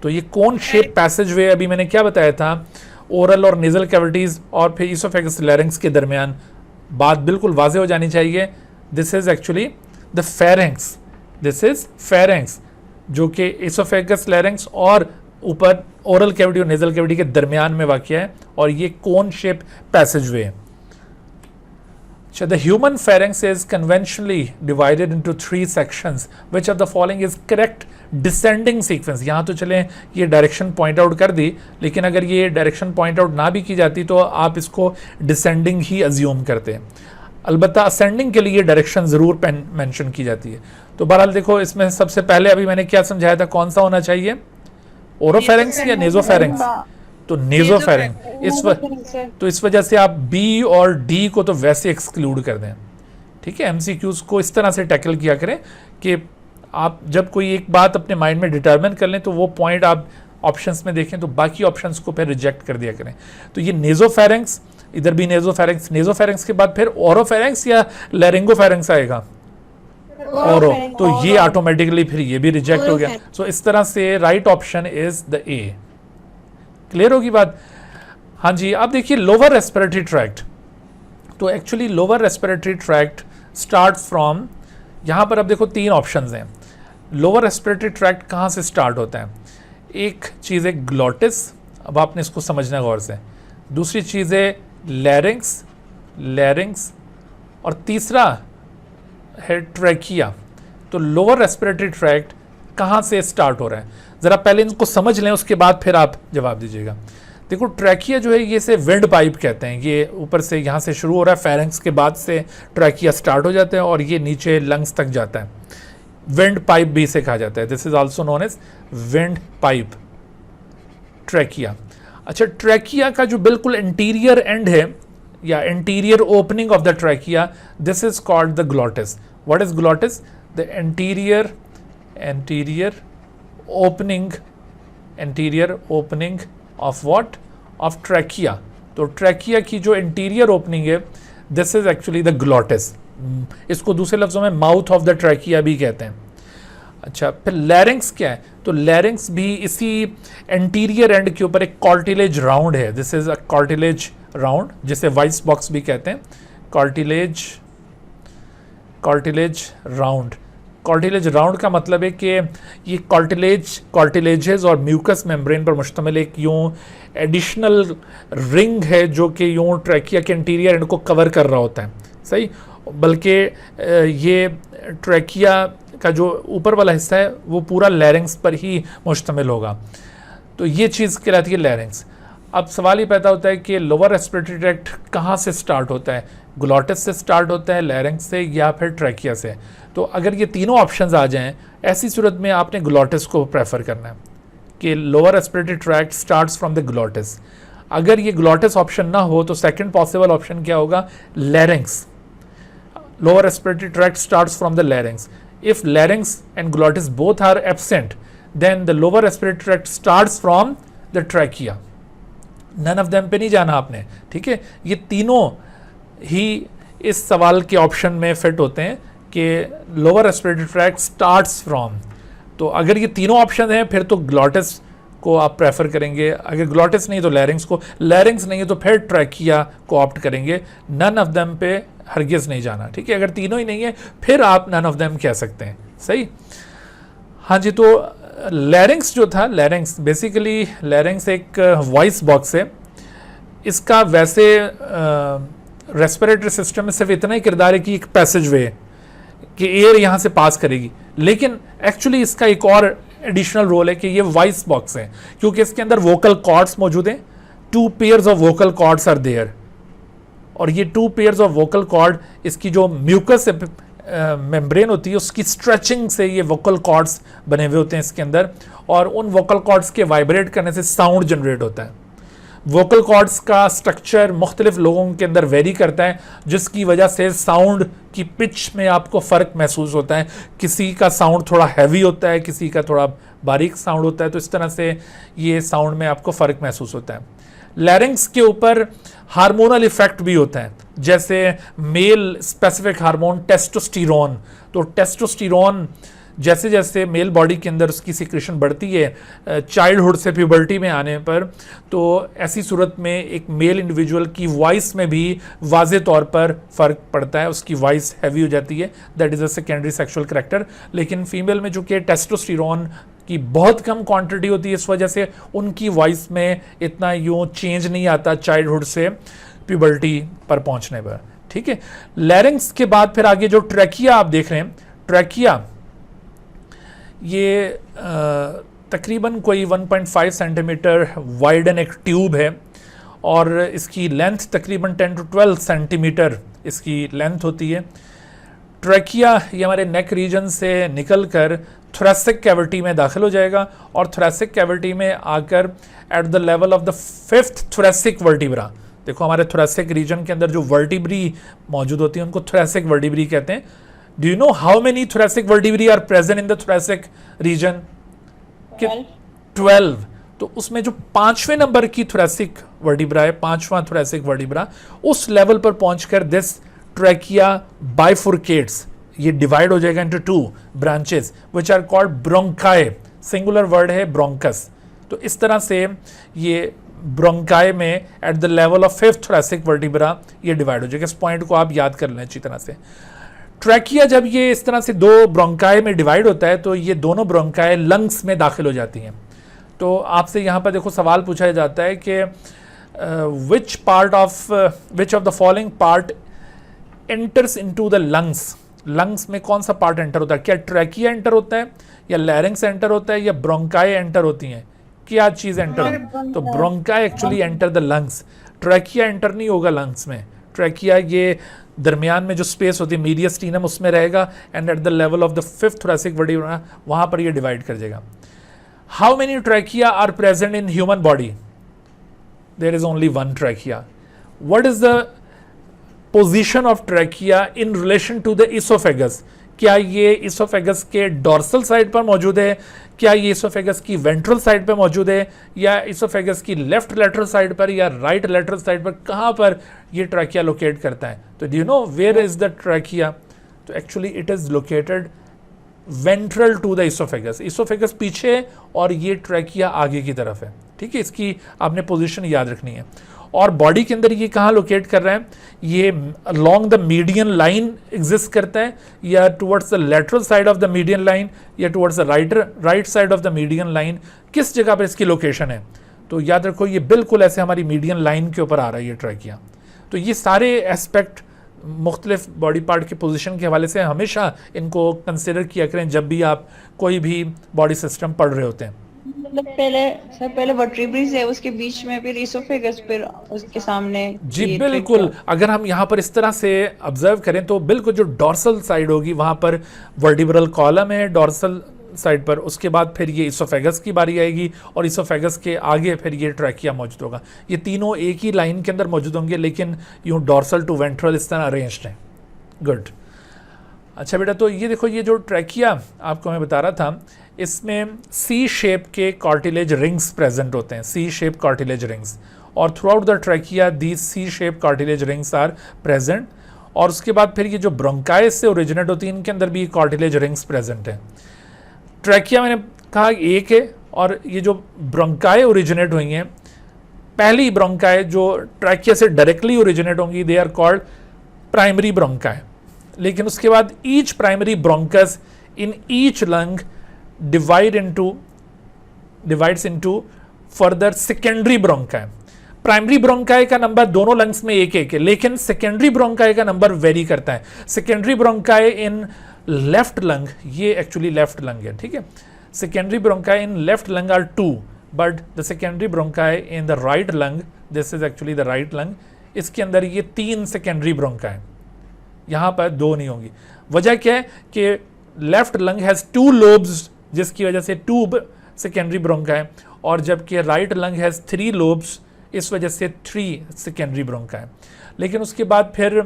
तो ये कोन शेप पैसेज वे, अभी मैंने क्या बताया था, ओरल और नेजल कैविटीज और फिर इसोफेगस लैरिंक्स के दरमियान। बात बिल्कुल वाज़ेह हो जानी चाहिए, this is actually the pharynx, this is pharynx, जो कि इसोफेगस लैरिंक्स और ऊपर ओरल कैविटी और नेजल कैविटी के दरमियान में वाक़या है, और ये कोन शेप पैसेज वे है। So the human pharynx is conventionally divided into 3 sections. Which of the following is correct descending sequence? यहाँ तो चलें ये डायरेक्शन पॉइंट आउट कर दी, लेकिन अगर ये डायरेक्शन पॉइंट आउट ना भी की जाती तो आप इसको डिसेंडिंग ही अज्यूम करते हैं। अलबत्ता असेंडिंग के लिए डायरेक्शन ज़रूर मेंशन की जाती है। तो बहरहाल देखो, इसमें सबसे पहले अभी मैंने क्या समझाया था, कौन सा होना चाहिए, ओरोफेरेंक्स या नेजोफेरेंक्स? तो नेजोफेरेंक्स। इस वजह से आप बी और डी को तो वैसे एक्सक्लूड कर दें। ठीक है, एमसीक्यूज को इस तरह से टैकल किया करें कि आप जब कोई एक बात अपने माइंड में डिटरमिन कर लें तो वो पॉइंट आप ऑप्शंस में देखें तो बाकी ऑप्शंस को फिर रिजेक्ट कर दिया करें। तो ये नेजोफेरेंक्स, इधर भी नेजोफेरेंक्स, नेजोफेरेंक्स के बाद फिर ओरोफेरेंक्स या लैरिंगोफेरेंक्स आएगा, ओरो, तो ये ऑटोमेटिकली फिर ये भी रिजेक्ट हो गया। सो इस तरह से right option is the A. Clear होगी बात? हाँ जी। अब देखिए लोअर रेस्पिरेटरी ट्रैक्ट, तो actually lower respiratory tract start from, यहाँ पर अब देखो 3 ऑप्शंस हैं। लोअर रेस्पिरेटरी ट्रैक्ट कहाँ से स्टार्ट होता है? एक चीज़ है ग्लॉटिस, अब आपने इसको समझना गौर से। दूसरी चीज़ है लैरिंक्स, और तीसरा है ट्रैकिया। तो लोअर रेस्पिरेटरी ट्रैक्ट कहाँ से स्टार्ट हो रहा है, ज़रा पहले इनको समझ लें, उसके बाद फिर आप जवाब दीजिएगा। देखो, ट्रैकिया जो है ये से विंड पाइप कहते हैं, ये ऊपर से यहाँ से शुरू हो रहा है, फेरेंक्स के बाद से ट्रैकिया स्टार्ट हो जाता है और ये नीचे लंग्स तक जाता है। विंड पाइप भी इसे कहा जाता है, this is also known as windpipe, trachea. अच्छा, ट्रैकिया का जो बिल्कुल इंटीरियर एंड है या interior opening of the trachea, this is called the glottis. What is glottis? The interior opening of what? Of trachea. तो ट्रैकिया की जो इंटीरियर ओपनिंग है, this is actually the glottis. इसको दूसरे लफ्जों में माउथ ऑफ द ट्रैकिया भी कहते हैं। अच्छा, फिर लैरिंक्स क्या है? तो लैरिंक्स भी इसी इंटीरियर एंड के ऊपर एक कार्टिलेज राउंड है, this is a cartilage round, जिसे वाइस बॉक्स भी कहते हैं, कार्टिलेज राउंड। कार्टिलेज राउंड का मतलब है कि ये कार्टिलेजेस और म्यूकस मेम्ब्रेन पर मुश्तमिल एक यूँ एडिशनल रिंग है जो कि यूँ ट्रैकिया के इंटीरियर एंड को कवर कर रहा होता है। सही, बल्कि ये ट्रैकिया का जो ऊपर वाला हिस्सा है वो पूरा लैरिंक्स पर ही मुश्तमिल होगा। तो ये चीज़ कहलाती है लैरिंक्स। अब सवाल ये पैदा होता है कि लोअर रेस्पिरेटरी ट्रैक्ट कहाँ से स्टार्ट होता है? ग्लॉटिस से स्टार्ट होता है, लैरिंक्स से, या फिर ट्रैकिया से? तो अगर ये तीनों ऑप्शंस आ जाएं, ऐसी सूरत में आपने ग्लॉटिस को प्रेफर करना है कि lower respiratory tract starts from the glottis. अगर ये ग्लॉटिस ऑप्शन ना हो तो सेकंड पॉसिबल ऑप्शन क्या होगा? Larynx. Lower respiratory tract starts from the larynx. If larynx and glottis both are absent, then the lower respiratory tract starts from the trachea. None of them पे नहीं जाना आपने, ठीक है? ये तीनों ही इस सवाल के ऑप्शन में फिट होते हैं कि lower respiratory tract starts from. तो अगर ये तीनों ऑप्शन हैं फिर तो ग्लॉटिस को आप प्रेफर करेंगे, अगर ग्लॉटिस नहीं तो लैरिंग्स को, लैरिंग्स नहीं है तो फिर ट्रैकिया को ऑप्ट करेंगे, नन ऑफ देम पे हरगिज़ नहीं जाना, ठीक है। अगर तीनों ही नहीं है फिर आप नन ऑफ देम कह सकते हैं, सही। हाँ जी, तो लैरिंग्स जो था, लैरिंग्स बेसिकली, लैरिंग्स एक वॉइस बॉक्स है। इसका वैसे रेस्पिरेटरी सिस्टम में सिर्फ इतना ही किरदार है कि एक पैसेज वे है कि एयर यहाँ से पास करेगी, लेकिन एक्चुअली इसका एक और एडिशनल रोल है कि ये वॉइस बॉक्स है, क्योंकि इसके अंदर वोकल कॉर्ड्स मौजूद हैं, 2 pairs of vocal cords are there, और ये 2 पेयर्स ऑफ वोकल कॉर्ड, इसकी जो म्यूकस मेम्ब्रेन होती है उसकी स्ट्रेचिंग से ये वोकल कॉर्ड्स बने हुए होते हैं इसके अंदर, और उन वोकल कॉर्ड्स के वाइब्रेट करने से साउंड जनरेट होता है। वोकल कॉर्ड्स का स्ट्रक्चर मुख्तलिफ लोगों के अंदर वेरी करता है, जिसकी वजह से साउंड की पिच में आपको फ़र्क महसूस होता है। किसी का साउंड थोड़ा हैवी होता है, किसी का थोड़ा बारीक साउंड होता है, तो इस तरह से ये साउंड में आपको फ़र्क महसूस होता है। लैरिंग्स के ऊपर हार्मोनल इफेक्ट भी होता है, जैसे मेल स्पेसिफिक हार्मोन टेस्टोस्टेरोन, तो टेस्टोस्टेरोन जैसे जैसे मेल बॉडी के अंदर उसकी सिक्रेशन बढ़ती है चाइल्डहुड से प्यूबर्टी में आने पर, तो ऐसी सूरत में एक मेल इंडिविजुअल की वॉइस में भी वाज़े तौर पर फ़र्क पड़ता है, उसकी वॉइस हैवी हो जाती है, that is a secondary sexual character. लेकिन फीमेल में जो कि टेस्टोस्टेरोन की बहुत कम क्वांटिटी होती है, इस वजह से उनकी वॉइस में इतना यूँ चेंज नहीं आता चाइल्डहुड से प्यूबर्टी पर पहुँचने पर, ठीक है। लैरिंग्स के बाद फिर आगे जो ट्रैकिया आप देख रहे हैं, ट्रैकिया ये तकरीबन कोई 1.5 सेंटीमीटर वाइडन एक ट्यूब है, और इसकी लेंथ तकरीबन 10 to 12 सेंटीमीटर इसकी लेंथ होती है। ट्रैकिया ये हमारे नेक रीजन से निकल कर थोरेसिक कैविटी में दाखिल हो जाएगा, और थोरेसिक कैविटी में आकर eight the level of the 5th thoracic vertebra, देखो हमारे थोरेसिक रीजन के अंदर जो वर्टिब्री मौजूद होती है उनको थोरेसिक वर्टिब्री कहते हैं। Do you know how many thoracic vertebrae are present in the thoracic region? 12। तो उसमें जो 5वें नंबर की thoracic vertebra है, 5वां thoracic vertebra, उस लेवल पर पहुंचकर this trachea bifurcates, ये डिवाइड हो जाएगा into 2 branches which are called bronchi, singular word है bronchus। तो इस तरह से ये ब्रोंकाई में eight the level of 5th thoracic vertebra ये डिवाइड हो जाएगा। इस पॉइंट को आप याद कर लें अच्छी तरह से। ट्रैकिया जब ये इस तरह से 2 ब्रोंकाई में डिवाइड होता है तो ये दोनों ब्रोंकाई लंग्स में दाखिल हो जाती हैं। तो आपसे यहाँ पर देखो सवाल पूछा जाता है कि which of the following part enters into the lungs, lungs में कौन सा पार्ट एंटर होता है? क्या ट्रैकिया एंटर होता है, या लैरिंग्स एंटर होता है, या ब्रोंकाई एंटर होती हैं? क्या चीज़ एंटर? तो bronchi actually enter the lungs, trachea enter नहीं होगा लंग्स में। ट्रैकिया ये दरमियान में जो स्पेस होती है मीडियस्टीनम उसमें रहेगा, and at the level of the 5th thoracic vertebra वहाँ पर ये डिवाइड कर जाएगा। How many trachea are present in human body? There is only 1 trachea. What is the position of trachea in relation to the oesophagus? क्या ये इसोफेगस के डॉर्सल साइड पर मौजूद है, क्या ये इसोफेगस की वेंट्रल साइड पर मौजूद है, या इसोफेगस की लेफ्ट लेटरल साइड पर या राइट लेटरल साइड पर? कहाँ पर ये ट्रैकिया लोकेट करता है? तो do you know where is the trachea? तो actually it is located ventral to the oesophagus, oesophagus पीछे और ये ट्रैकिया आगे की तरफ है, ठीक है। इसकी आपने पोजीशन याद रखनी है। और बॉडी के अंदर ये कहाँ लोकेट कर रहा है? ये along the median line exist करता है, या towards the lateral side of the median line, या towards the right side of the median line? किस जगह पर इसकी लोकेशन है? तो याद रखो ये बिल्कुल ऐसे हमारी मीडियन लाइन के ऊपर आ रहा है ये ट्रैकिया। तो ये सारे एस्पेक्ट मुख्तलिफ बॉडी पार्ट की पोजीशन के हवाले से हमेशा इनको कंसिडर किया करें जब भी आप कोई भी बॉडी सिस्टम पढ़ रहे होते हैं। मतलब पहले वर्टिब्रेस है, उसके बीच में फिर इसोफेगस, फिर उसके सामने जी बिल्कुल। अगर हम यहाँ पर इस तरह से ऑब्जर्व करें तो बिल्कुल जो डॉर्सल साइड होगी वहाँ पर वर्टिब्रल कॉलम है डॉर्सल साइड पर, उसके बाद फिर ये इसोफेगस की बारी आएगी, और इसोफेगस के आगे फिर ये ट्रैकिया मौजूद होगा। ये तीनों एक ही लाइन के अंदर मौजूद होंगे, लेकिन यूँ डॉर्सल टू वेंट्रल इस तरह अरेंज्ड हैं। गुड। अच्छा बेटा, तो ये देखो ये जो ट्रैकिया आपको मैं बता रहा था, इसमें सी शेप के कार्टिलेज रिंग्स प्रेजेंट होते हैं, सी शेप कार्टिलेज रिंग्स, और throughout the trachea these C shape cartilage rings are present. और उसके बाद फिर ये जो ब्रोंकाइस से ओरिजिनेट होती है इनके अंदर भी कार्टिलेज रिंग्स प्रेजेंट हैं। ट्रैकिया मैंने कहा एक है, और ये जो ब्रोंकाई ओरिजिनेट हुई हैं, पहली ब्रोंकाई जो ट्रैकिया से डायरेक्टली ओरिजिनेट होंगी, they are called primary bronchi. लेकिन उसके बाद each primary bronchus in each lung divides into further secondary bronchi. Primary bronchi का नंबर दोनों लंग्स में एक एक है, लेकिन सेकेंडरी ब्रोंकाई का नंबर वेरी करता है। Secondary bronchi in left lung, ये एक्चुअली लेफ्ट लंग है, ठीक है। Secondary bronchi in left lung are 2, but the secondary bronchi in the right lung, this is actually the right lung, इसके अंदर ये 3 सेकेंडरी ब्रोंकाई, यहाँ पर 2 नहीं होंगी। वजह क्या है कि लेफ्ट लंग हैज 2 लोब्स, जिसकी वजह से 2 सेकेंडरी ब्रोंकाई, और जबकि राइट लंग हैज 3 लोब्स, इस वजह से 3 सेकेंडरी ब्रोंकाई। लेकिन उसके बाद फिर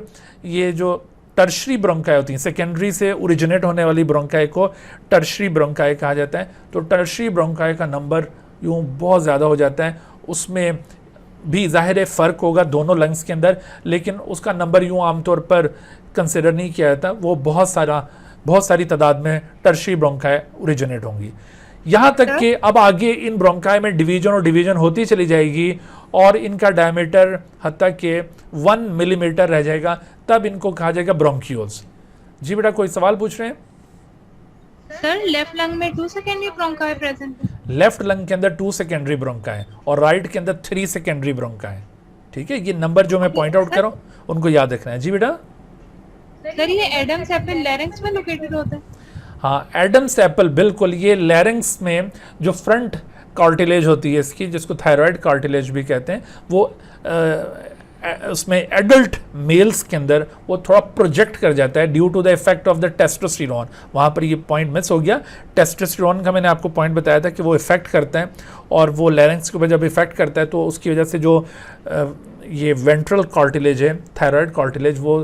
ये जो टर्शरी ब्रोंकाई होती हैं, सेकेंडरी से ओरिजिनेट होने वाली ब्रोंकाई को टर्शरी ब्रोंकाई कहा जाता है। तो टर्शरी ब्रोंकाई का नंबर यूँ बहुत ज़्यादा हो जाता है, उसमें भी ज़ाहिर है फ़र्क होगा दोनों लंग्स के अंदर, लेकिन उसका नंबर यूँ आमतौर पर कंसिडर नहीं किया जाता। वो बहुत सारी तादाद में टर्शरी ब्रोंकाई ओरिजिनेट होंगी। यहाँ तक कि अब आगे इन ब्रोंकाई में डिवीजन होती चली जाएगी और इनका डायमीटर हत्ता के 1 मिलीमीटर रह जाएगा, तब इनको कहा जाएगा ब्रोंकियोल्स। जी बेटा, कोई सवाल पूछ रहे हैं? सर लेफ्ट लंग में 2 सेकेंडरी ब्रोंकाई प्रेजेंट है। लेफ्ट लंग के अंदर 2 सेकेंडरी ब्रोंकाई और राइट के अंदर 3 सेकेंडरी ब्रोंकाई, ठीक है। ये नंबर जो मैं पॉइंट आउट कर रहा हूँ उनको याद रखना है। जी बेटा। सर ये एडम्स एप्पल लैरिंक्स में लोकेटेड होता है? हाँ, एडम्स एप्पल बिल्कुल, ये लैरिंक्स में जो फ्रंट कार्टिलेज होती है इसकी, जिसको थायराइड कार्टिलेज भी कहते हैं, वो उसमें एडल्ट मेल्स के अंदर वो थोड़ा प्रोजेक्ट कर जाता है due to the effect of the testosterone. वहाँ पर ये पॉइंट मिस हो गया। टेस्टोस्टेरोन का मैंने आपको पॉइंट बताया था कि वो इफेक्ट करता है, और वो लैरिंक्स के ऊपर जब इफेक्ट करता है तो उसकी वजह से जो ये वेंट्रल कार्टिलेज है, थायराइड कार्टिलेज, वो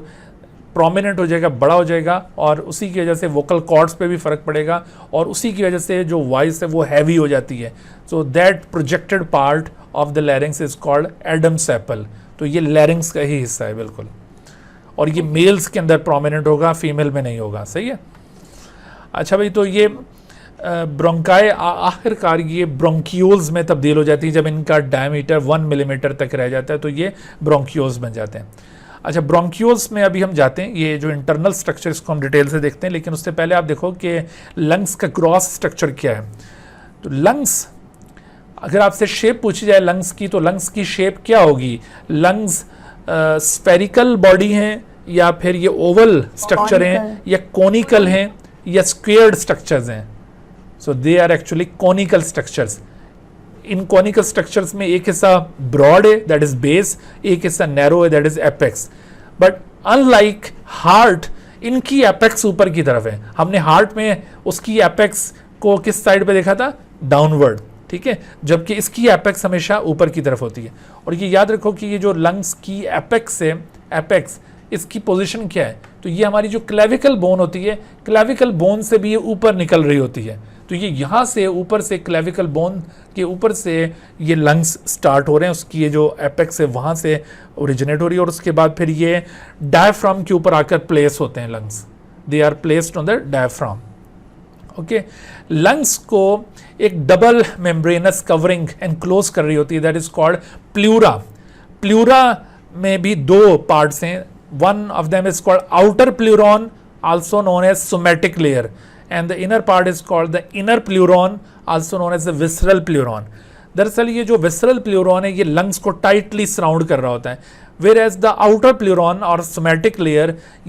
प्रोमिनेंट हो जाएगा, बड़ा हो जाएगा, और उसी की वजह से वोकल कॉर्ड्स पे भी फ़र्क पड़ेगा, और उसी की वजह से जो वॉइस है वो हैवी हो जाती है। So that projected part of the larynx is called Adam's apple. तो ये लैरिंक्स का ही हिस्सा है बिल्कुल, और ये मेल्स के अंदर प्रोमिनेंट होगा, फीमेल में नहीं होगा। सही है। अच्छा भाई, तो ये ब्रोंकाई आखिरकार ये ब्रोंकियोल्स में तब्दील हो जाती है जब इनका डायमीटर 1 मिलीमीटर तक रह जाता है, तो ये ब्रोंकियोल्स बन जाते हैं। अच्छा, ब्रोंकियोल्स में अभी हम जाते हैं, ये जो इंटरनल स्ट्रक्चर इसको हम डिटेल से देखते हैं, लेकिन उससे पहले आप देखो कि लंग्स का क्रॉस स्ट्रक्चर क्या है। तो लंग्स, अगर आपसे शेप पूछी जाए लंग्स की, तो लंग्स की शेप क्या होगी? लंग्स स्फेरिकल बॉडी हैं, या फिर ये ओवल स्ट्रक्चर हैं, या कोनिकल हैं, या स्क्वेयर्ड स्ट्रक्चर्स हैं? So they are actually conical structures. इन कॉनिकल स्ट्रक्चर्स में एक हिस्सा ब्रॉड है, दैट इज बेस, एक हिस्सा नैरो है, that is apex. But unlike heart, इनकी एपेक्स ऊपर की तरफ है। हमने हार्ट में उसकी एपेक्स को किस साइड पे देखा था? डाउनवर्ड, ठीक है, जबकि इसकी एपेक्स हमेशा ऊपर की तरफ होती है। और ये याद रखो कि ये जो लंग्स की एपेक्स है, एपेक्स, इसकी पोजीशन क्या है? तो ये हमारी जो क्लेविकल बोन होती है, क्लेविकल बोन से भी ये ऊपर निकल रही होती है। तो ये यहाँ से ऊपर से क्लेविकल बोन के ऊपर से ये लंग्स स्टार्ट हो रहे हैं, उसकी ये जो एपेक्स है वहाँ से ओरिजिनेट हो रही है, और उसके बाद फिर ये डायफ्राम के ऊपर आकर प्लेस होते हैं lungs. They are placed on the diaphragm. Okay, lungs को एक डबल मेम्ब्रेनस कवरिंग एनक्लोज कर रही होती है, that is called pleura. Pleura में भी 2 पार्ट्स हैं। One of them is called outer pleuron, also known as somatic layer, and the inner part is called the inner pleuron, also known as the visceral pleuron. दरअसल ये जो visceral pleuron है ये lungs को tightly surround कर रहा होता है, whereas the outer pleuron और somatic layer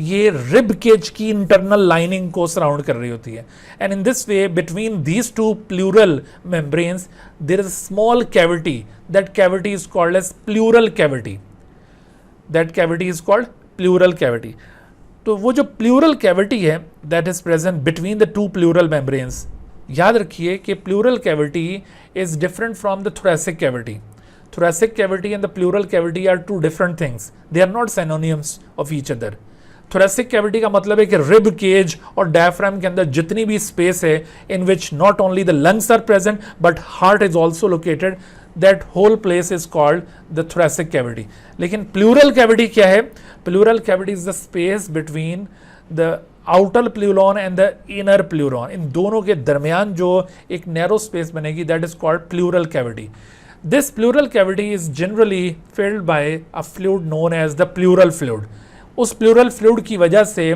ये rib cage की internal lining को surround कर रही होती है. And in this way, between these two pleural membranes there is a small cavity. That cavity is called as pleural cavity. That cavity is called pleural cavity. तो वो जो प्लूरल कैविटी है that is present between the 2 pleural membranes, याद रखिए कि pleural cavity is different from the thoracic cavity. Thoracic cavity and the pleural cavity are 2 different things. They are not synonyms of each other. Thoracic cavity का मतलब है कि rib cage और diaphragm के अंदर जितनी भी space है in which not only the lungs are present but heart is also located, that whole place is called the thoracic cavity. लेकिन pleural cavity क्या है? Pleural cavity is the space between the outer pleuron and the inner pleuron, इन दोनों के दरमियान जो एक नैरो स्पेस बनेगी, that is called pleural cavity. This pleural cavity is generally filled by a fluid known as the pleural fluid. उस प्लूरल फ्लूइड की वजह से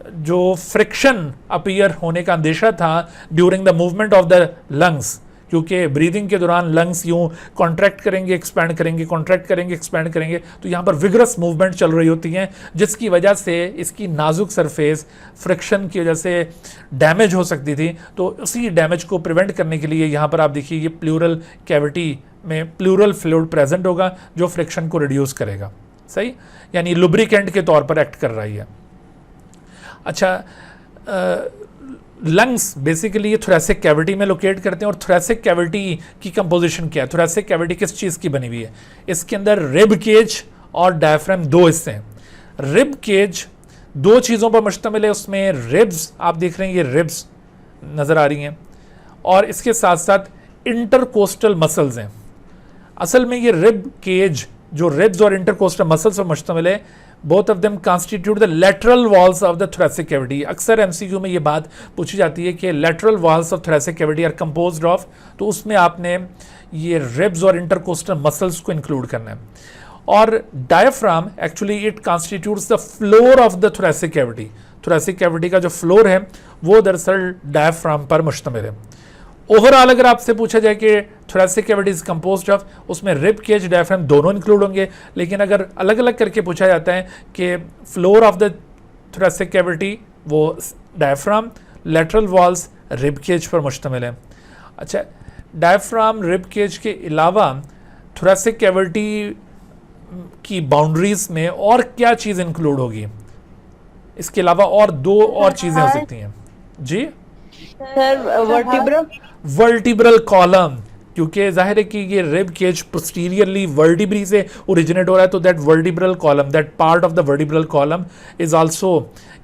जो फ्रिक्शन अपीयर होने का अंदेशा था during the movement of the lungs, क्योंकि ब्रीदिंग के दौरान लंग्स यूं कॉन्ट्रैक्ट करेंगे, एक्सपैंड करेंगे, कॉन्ट्रैक्ट करेंगे, एक्सपैंड करेंगे, तो यहाँ पर विगरस मूवमेंट चल रही होती हैं, जिसकी वजह से इसकी नाजुक सरफेस फ्रिक्शन की वजह से डैमेज हो सकती थी. तो उसी डैमेज को प्रिवेंट करने के लिए यहाँ पर आप देखिए ये प्लूरल कैविटी में प्लूरल फ्लूइड प्रेजेंट होगा जो फ्रिक्शन को रिड्यूस करेगा. सही, यानी लुब्रिकेंट के तौर पर एक्ट कर रही है. अच्छा, लंग्स बेसिकली ये थोरेसिक कैविटी में लोकेट करते हैं. और थोरेसिक कैविटी की कंपोजिशन क्या है? थोरेसिक कैविटी किस चीज़ की बनी हुई है? इसके अंदर रिब केज और डायफ्राम दो हिस्से हैं. रिब केज दो चीज़ों पर मुश्तमिल है. उसमें रिब्स आप देख रहे हैं, ये रिब्स नज़र आ रही हैं, और इसके साथ साथ इंटरकोस्टल मसल्स हैं. असल में ये रिब केज जो रिब्स और इंटरकोस्टल मसल्स पर मुश्तमिल है, both of them constitute the lateral walls of the thoracic cavity. अक्सर एमसीक्यू में ये बात पूछी जाती है कि lateral walls of thoracic cavity are composed of, तो उसमें आपने ये रिब्स और इंटरकोस्टल मसल्स को इंक्लूड करना है. और diaphragm actually it constitutes the floor of the thoracic cavity. Thoracic cavity का जो फ्लोर है वो दरअसल डायफ्राम पर मुश्तमिल है. ओवरऑल अगर आपसे पूछा जाए कि thoracic cavity is composed of, उसमें रिब केज डायफ्राम दोनों इंक्लूड होंगे. लेकिन अगर अलग अलग करके पूछा जाता है कि floor of the thoracic cavity वो diaphragm, lateral walls rib cage पर मुश्तमिल है. अच्छा, डायफ्राम रिब केज के अलावा थोरेसिक कैविटी की बाउंड्रीज में और क्या चीज़ इंक्लूड होगी? इसके अलावा और दो और चीज़ें हो सकती हैं. जी सर, वर्टिब्रल कॉलम, क्योंकि जाहिर है कि ये रिब केज पोस्टीरियरली वर्टिब्री से ओरिजिनेट हो रहा है, तो that vertebral column, that part of the vertebral column is also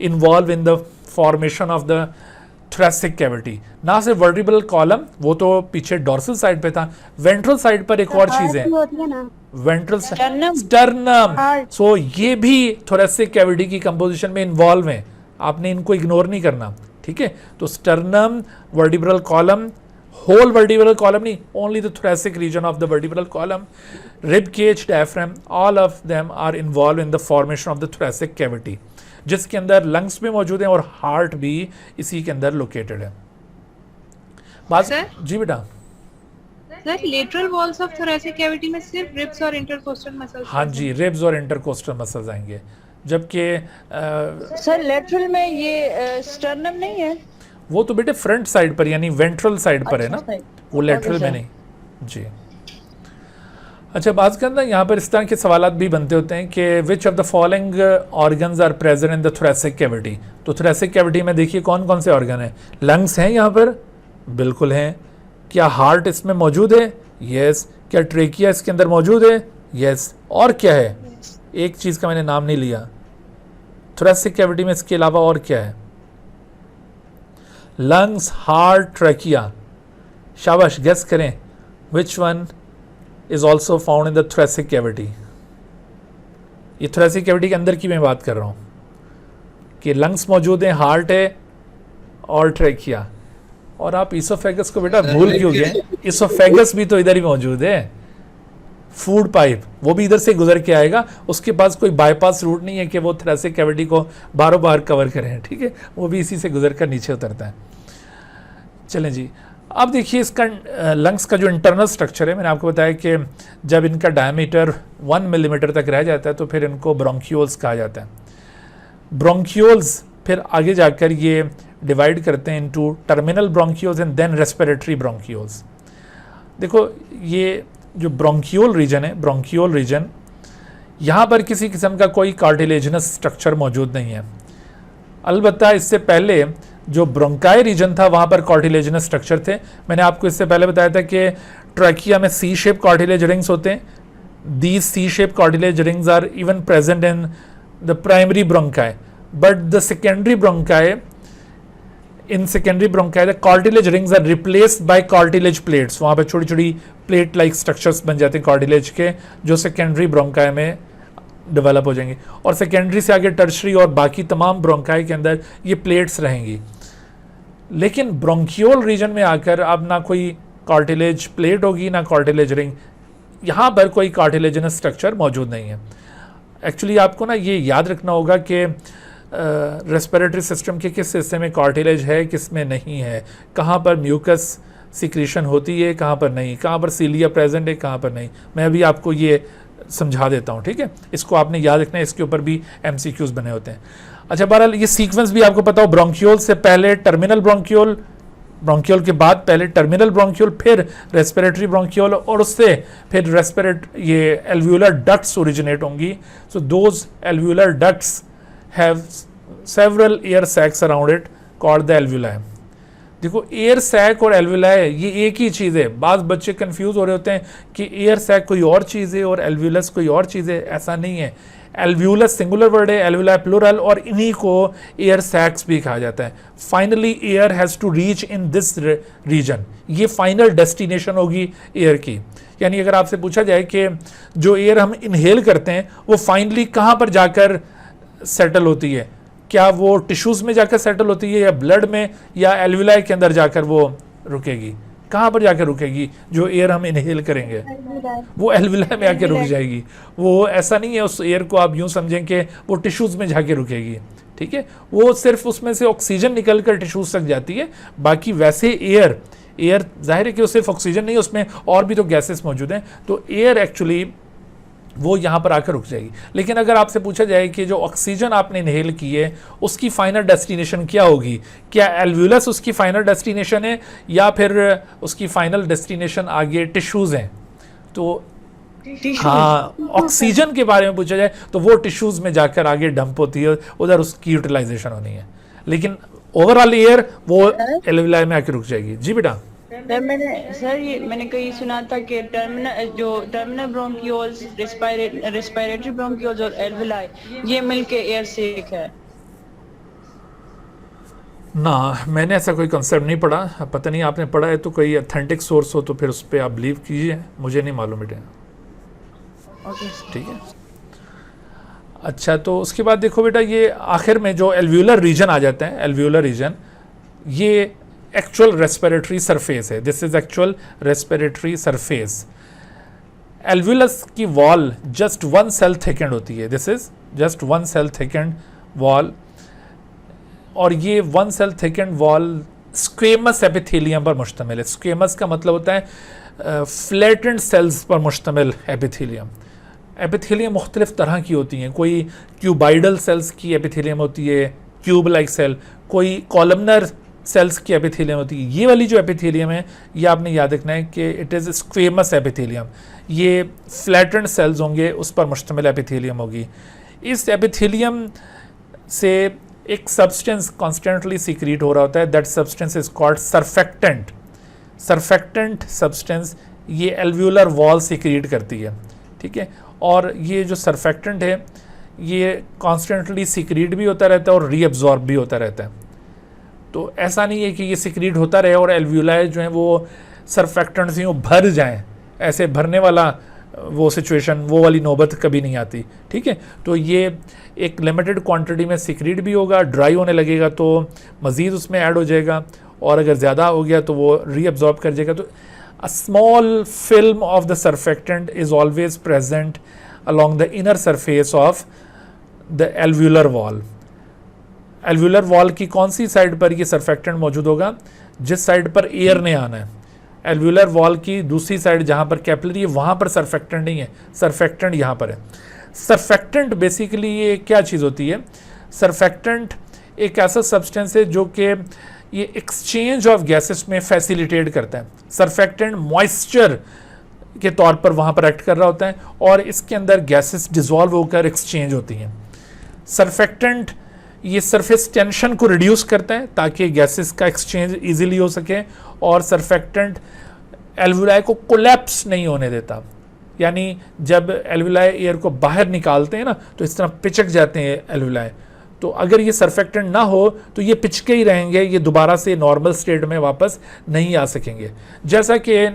involve in the formation of the thoracic cavity. ना सिर्फ वर्टिब्रल कॉलम, वो तो पीछे डॉर्सल साइड पे था, वेंट्रल साइड पर एक और चीज है, वेंट्रल स्टर्नम. सो ये भी थोरेसिक कैविटी की कंपोजिशन में इन्वॉल्व है, आपने इनको इग्नोर नहीं करना. ठीक है, तो sternum, vertebral column, whole vertebral column नहीं, only the thoracic region of the vertebral column, rib cage, diaphragm, all of them are involve in the formation of the thoracic cavity, जिसके अंदर लंग्स भी मौजूद हैं और हार्ट भी इसी के अंदर लोकेटेड है. बात सर? जी बेटा. Sir, lateral walls of thoracic cavity में सिर्फ रिब्स और इंटरकोस्टल मसल्स. हाँ जी, रिब्स और इंटरकोस्टल मसल्स आएंगे, जबकि सर लेटरल में ये स्टर्नम नहीं है. वो तो बेटे फ्रंट साइड पर यानी वेंट्रल साइड पर है ना, वो लेटरल में नहीं. जी. अच्छा, बात करना यहाँ पर इस तरह के सवालात भी बनते होते हैं कि which of the following organs are present in the thoracic cavity. तो थोरेसिक कैविटी में देखिए कौन कौन से ऑर्गन हैं. लंग्स हैं यहाँ पर, बिल्कुल हैं. क्या हार्ट इसमें मौजूद है? यस. क्या ट्रेकिया इसके अंदर मौजूद है? यस. और क्या है? एक चीज़ का मैंने नाम नहीं लिया. थोरेसिक कैविटी में इसके अलावा और क्या है? Lungs, heart, trachea. शाबाश, गेस करें विच one is also found in the thoracic cavity. ये थोरेसिक कैविटी के अंदर की मैं बात कर रहा हूँ कि लंग्स मौजूद हैं, हार्ट है और ट्रेकिया. और आप इसोफेगस को बेटा भूल क्यों गए? इसोफेगस भी तो इधर ही मौजूद है. फूड पाइप वो भी इधर से गुजर के आएगा, उसके पास कोई बाईपास रूट नहीं है कि वो थोरेसिक कैविटी को बारों बार कवर करें. ठीक है, वो भी इसी से गुजर कर नीचे उतरता है. चलें जी, अब देखिए इसका लंग्स का जो इंटरनल स्ट्रक्चर है, मैंने आपको बताया कि जब इनका डायमीटर 1 मिलीमीटर तक रह जाता है तो फिर इनको ब्रोंक्यूल्स कहा जाता है. ब्रोंक्यूल्स फिर आगे जाकर ये डिवाइड करते हैं into terminal bronchioles and then respiratory bronchioles. देखो ये जो ब्रोंक्यूल रीजन है, ब्रोंक्यूल रीजन, यहाँ पर किसी किस्म का कोई कार्टिलेजिनस स्ट्रक्चर मौजूद नहीं है. अलबत्ता इससे पहले जो ब्रोंकाई रीजन था वहाँ पर कार्टिलेजिनस स्ट्रक्चर थे. मैंने आपको इससे पहले बताया था कि ट्रैकिया में सी शेप कार्टिलेज रिंग्स होते हैं. These C shape cartilage rings are even present in the primary bronchi, but the secondary bronchi, in secondary bronchi the cartilage rings are replaced by cartilage plates. वहाँ पे छोटी छोटी प्लेट लाइक स्ट्रक्चर्स बन जाते हैं कार्टिलेज के, जो सेकेंडरी ब्रोंकाई में डेवलप हो जाएंगी, और सेकेंडरी से आगे टर्शरी और बाकी तमाम ब्रोंकाई के अंदर ये प्लेट्स रहेंगी। लेकिन ब्रोंकियोल रीजन में आकर अब ना कोई कार्टिलेज प्लेट होगी ना कार्टिलेज रिंग, यहाँ पर कोई कार्टिलेजनस स्ट्रक्चर मौजूद नहीं है। एक्चुअली आपको ना ये याद रखना होगा कि रेस्पिरेटरी सिस्टम के किस हिस्से में कार्टिलेज है, किस में नहीं है, कहाँ पर म्यूकस सिक्रीशन होती है, कहाँ पर नहीं, कहाँ पर सीलिया प्रेजेंट है, कहाँ पर नहीं। मैं अभी आपको ये समझा देता हूँ, ठीक है। इसको आपने याद रखना है, इसके ऊपर भी एमसीक्यूज बने होते हैं। अच्छा, बहरहाल ये सीक्वेंस भी आपको पता हो, ब्रोंकियोल से पहले टर्मिनल ब्रोंकियोल, ब्रोंकियोल के बाद पहले टर्मिनल ब्रोंकियोल, फिर रेस्पिरेटरी ब्रोंकियोल, और उससे फिर ये एल्व्यूलर डक्ट्स ओरिजिनेट होंगी। So those alveolar ducts have several air sacs around it called the alveoli. देखो, एयर सैक और एल्व्यूलाई ये एक ही चीज़ है। बाज़ बच्चे कंफ्यूज हो रहे होते हैं कि एयर सैक कोई और चीज़ है और एल्व्यूलस कोई और चीज़ है। ऐसा नहीं है। एल्व्यूलस सिंगुलर वर्ड है, एल्व्यूलाई प्लूरल, और इन्हीं को एयर सैक्स भी कहा जाता है। Finally air has to reach in this region, ये फाइनल डेस्टिनेशन होगी एयर की। यानी अगर आपसे पूछा जाए कि जो एयर हम इनहेल करते हैं वो फाइनली कहाँ पर जाकर सेटल होती है, क्या वो टिश्यूज़ में जाकर सेटल होती है या ब्लड में, या एल्व्यूलाई के अंदर जाकर वो रुकेगी? कहाँ पर जाकर रुकेगी? जो एयर हम इनहेल करेंगे वो एल्व्यूलाई में आके रुक जाएगी। वो ऐसा नहीं है, उस एयर को आप यूँ समझें कि वो टिश्यूज़ में जाके रुकेगी, ठीक है। वो सिर्फ उसमें से ऑक्सीजन निकल कर टिश्यूज़ तक जाती है। बाकी वैसे एयर जाहिर है कि वो सिर्फ ऑक्सीजन नहीं, उसमें और भी तो गैसेस मौजूद हैं। तो एयर एक्चुअली वो यहाँ पर आकर रुक जाएगी। लेकिन अगर आपसे पूछा जाए कि जो ऑक्सीजन आपने इनहेल की है उसकी फाइनल डेस्टिनेशन क्या होगी, क्या एल्व्यूलस उसकी फाइनल डेस्टिनेशन है या फिर उसकी फाइनल डेस्टिनेशन आगे टिश्यूज़ हैं? तो हाँ, ऑक्सीजन के बारे में पूछा जाए तो वो टिश्यूज़ में जाकर आगे डंप होती है, उधर उसकी यूटिलाइजेशन होनी है। लेकिन ओवरऑल एयर वो एल्व्यूलाई में आके रुक जाएगी। जी बेटा। मैंने कहीं सुना था कि टर्मिनल ब्रोंकियोल्स, रेस्पिरेटरी ब्रोंकियोल्स और एल्वुलाई ये मिलके एयर सैक है ना। मैंने ऐसा कोई कंसेप्ट नहीं पढ़ा, पता नहीं आपने पढ़ा है तो कोई ऑथेंटिक सोर्स हो तो फिर उस पर आप बिलीव कीजिए, मुझे नहीं मालूम बेटे। ठीक है। अच्छा, तो उसके बाद देखो बेटा, ये आखिर में जो एल्व्यूलर रीजन आ जाता है, एल्व्यूलर रीजन ये एक्चुअल रेस्पिरेटरी सरफेस है। This is actual respiratory surface. Alveolus की वॉल जस्ट 1 सेल थिकेंड होती है। This is just 1 cell thickened wall, और ये 1 cell thickened wall squamous epithelium पर मुश्तमिल है। स्क्वेमस का मतलब होता है फ्लैटेंड सेल्स पर मुश्तमिल एपिथेलियम। एपिथेलियम मुख्तलिफ तरह की होती हैं, कोई क्यूबाइडल सेल्स की एपिथेलियम होती है, क्यूब लाइक सेल, कोई कॉलमनर सेल्स की एपिथेलियम होती है। ये वाली जो एपिथेलियम है ये आपने याद रखना है कि इट इज़ स्क्वेमस एपिथेलियम। ये फ्लैटेंड सेल्स होंगे, उस पर मुश्तमिल एपिथेलियम होगी। इस एपिथेलियम से एक सब्सटेंस कॉन्स्टेंटली सीक्रेट हो रहा होता है, that substance is called surfactant. Surfactant substance ये एल्व्यूलर वॉल सीक्रेट करती है, ठीक है। और ये जो सरफेक्टेंट है ये कॉन्स्टेंटली सीक्रेट भी होता रहता है और रीअब्जॉर्ब भी होता रहता है। तो ऐसा नहीं है कि ये सीक्रेट होता रहे और एल्व्यूलाई जो है वो सरफेक्टेंट से यूँ भर जाएं, ऐसे भरने वाला वो सिचुएशन, वो वाली नौबत कभी नहीं आती, ठीक है। तो ये एक लिमिटेड क्वांटिटी में सीक्रेट भी होगा, ड्राई होने लगेगा तो मज़ीद उसमें ऐड हो जाएगा, और अगर ज़्यादा हो गया तो वो रीअब्जॉर्ब कर जाएगा। तो a small film of the surfactant is always present along the inner surface of the alveolar wall। Alveolar wall की कौन सी साइड पर ये सरफेक्टेंट मौजूद होगा? जिस साइड पर एयर ने आना है। एल्व्यूलर वॉल की दूसरी साइड जहाँ पर कैपिलरी है वहाँ पर सरफेक्टेंट नहीं है, सरफेक्टेंट यहाँ पर है। सरफेक्टेंट बेसिकली ये क्या चीज़ होती है? सरफेक्टेंट एक ऐसा सब्सटेंस है जो कि ये एक्सचेंज ऑफ गैसेस में फैसिलिटेट करता है। सरफेक्टेंट मॉइस्चर के तौर पर वहाँ पर एक्ट कर रहा होता है और इसके अंदर गैसेस डिसॉल्व होकर एक्सचेंज होती हैं। सरफेक्टेंट ये सरफेस टेंशन को रिड्यूस करता है ताकि गैसेस का एक्सचेंज इजीली हो सके, और सरफेक्टेंट एल्व्यूलाई को कोलैप्स नहीं होने देता। यानी जब एल्व्यूलाई एयर को बाहर निकालते हैं ना तो इस तरह पिचक जाते हैं एल्व्यूलाई, तो अगर ये सरफेक्टेंट ना हो तो ये पिचके ही रहेंगे, ये दोबारा से नॉर्मल स्टेट में वापस नहीं आ सकेंगे। जैसा कि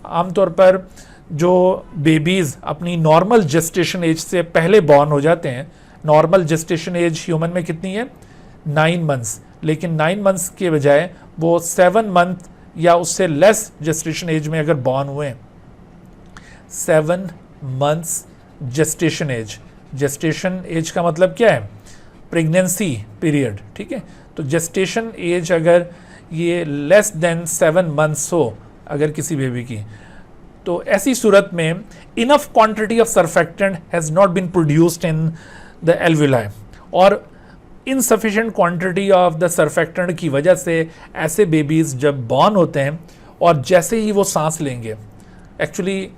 आमतौर पर जो बेबीज़ अपनी नॉर्मल जेस्टेशन एज से पहले बॉर्न हो जाते हैं, नॉर्मल जेस्टेशन एज ह्यूमन में कितनी है 9 मंथ्स, लेकिन 9 मंथ्स के बजाय वो 7 मंथ या उससे लेस जेस्टेशन एज में अगर बॉर्न हुए, 7 months gestation age, gestation age का मतलब क्या है प्रेगनेंसी पीरियड, ठीक है। तो जेस्टेशन एज अगर ये लेस देन 7 मंथ्स हो अगर किसी बेबी की, तो ऐसी सूरत में enough quantity of surfactant has not been produced in the alveoli, और insufficient quantity of the surfactant की वजह से ऐसे बेबीज़ जब बॉर्न होते हैं और जैसे ही वो सांस लेंगे, एक्चुअली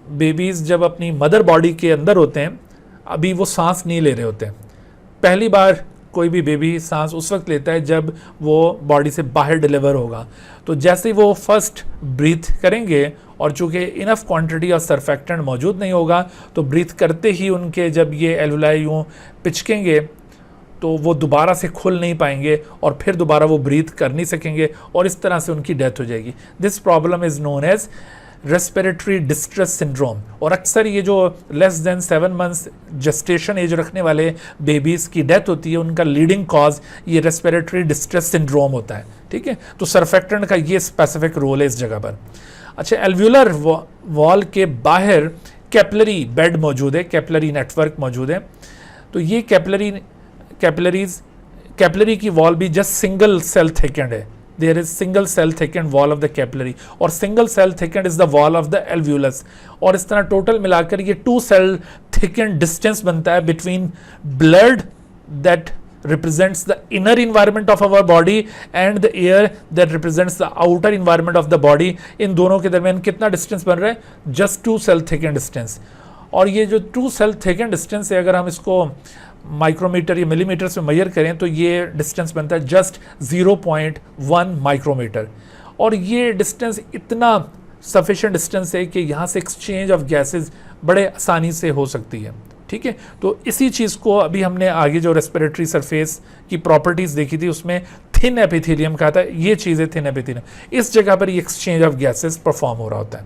बेबीज़ जब अपनी मदर बॉडी के अंदर होते हैं अभी वो सांस नहीं ले रहे होते हैं। पहली बार कोई भी बेबी सांस उस वक्त लेता है जब वो बॉडी से बाहर डिलीवर होगा। तो जैसे ही वो फर्स्ट ब्रीथ करेंगे और चूँकि इनफ क्वांटिटी ऑफ सरफेक्टेंट मौजूद नहीं होगा, तो ब्रीथ करते ही उनके जब ये एल्वुलाई यूँ पिचकेंगे तो वो दोबारा से खुल नहीं पाएंगे और फिर दोबारा वो ब्रीथ कर नहीं सकेंगे और इस तरह से उनकी डेथ हो जाएगी। This problem is known as respiratory distress syndrome. और अक्सर ये जो less than 7 months gestation age रखने वाले बेबीज़ की डेथ होती है, उनका लीडिंग कॉज ये रेस्पिरेटरी डिस्ट्रेस सिंड्रोम होता है, ठीक है। तो सरफेक्टेंट का ये स्पेसिफिक रोल है इस जगह पर। अच्छा, एल्व्यूलर वॉल के बाहर कैपिलरी बेड मौजूद है, कैपिलरी नेटवर्क मौजूद है। तो ये कैपिलरी की वॉल भी जस्ट सिंगल सेल थिकेंड है। There is single cell thickened wall of the capillary, और single cell thickened is the wall of the alveolus. और इस तरह टोटल मिलाकर ये 2 सेल थिकेंड डिस्टेंस बनता है between blood that represents the inner environment of our body and the air that represents the outer environment of the body। इन दोनों के दरमियान कितना डिस्टेंस बन रहा है? Just 2 cell thickened distance. और ये जो 2 सेल थिकेंड डिस्टेंस है, अगर हम इसको माइक्रोमीटर या मिलीमीटर्स में मेजर करें तो ये डिस्टेंस बनता है जस्ट 0.1 माइक्रोमीटर। और ये डिस्टेंस इतना सफिशिएंट डिस्टेंस है कि यहाँ से एक्सचेंज ऑफ गैसेस बड़े आसानी से हो सकती है, ठीक है। तो इसी चीज़ को अभी हमने आगे जो रेस्पिरेटरी सरफेस की प्रॉपर्टीज़ देखी थी उसमें थिन एपिथेलियम कहा था, ये चीज़ है थिन एपिथेलियम। इस जगह पर ये एक्सचेंज ऑफ गैसेस परफॉर्म हो रहा होता है।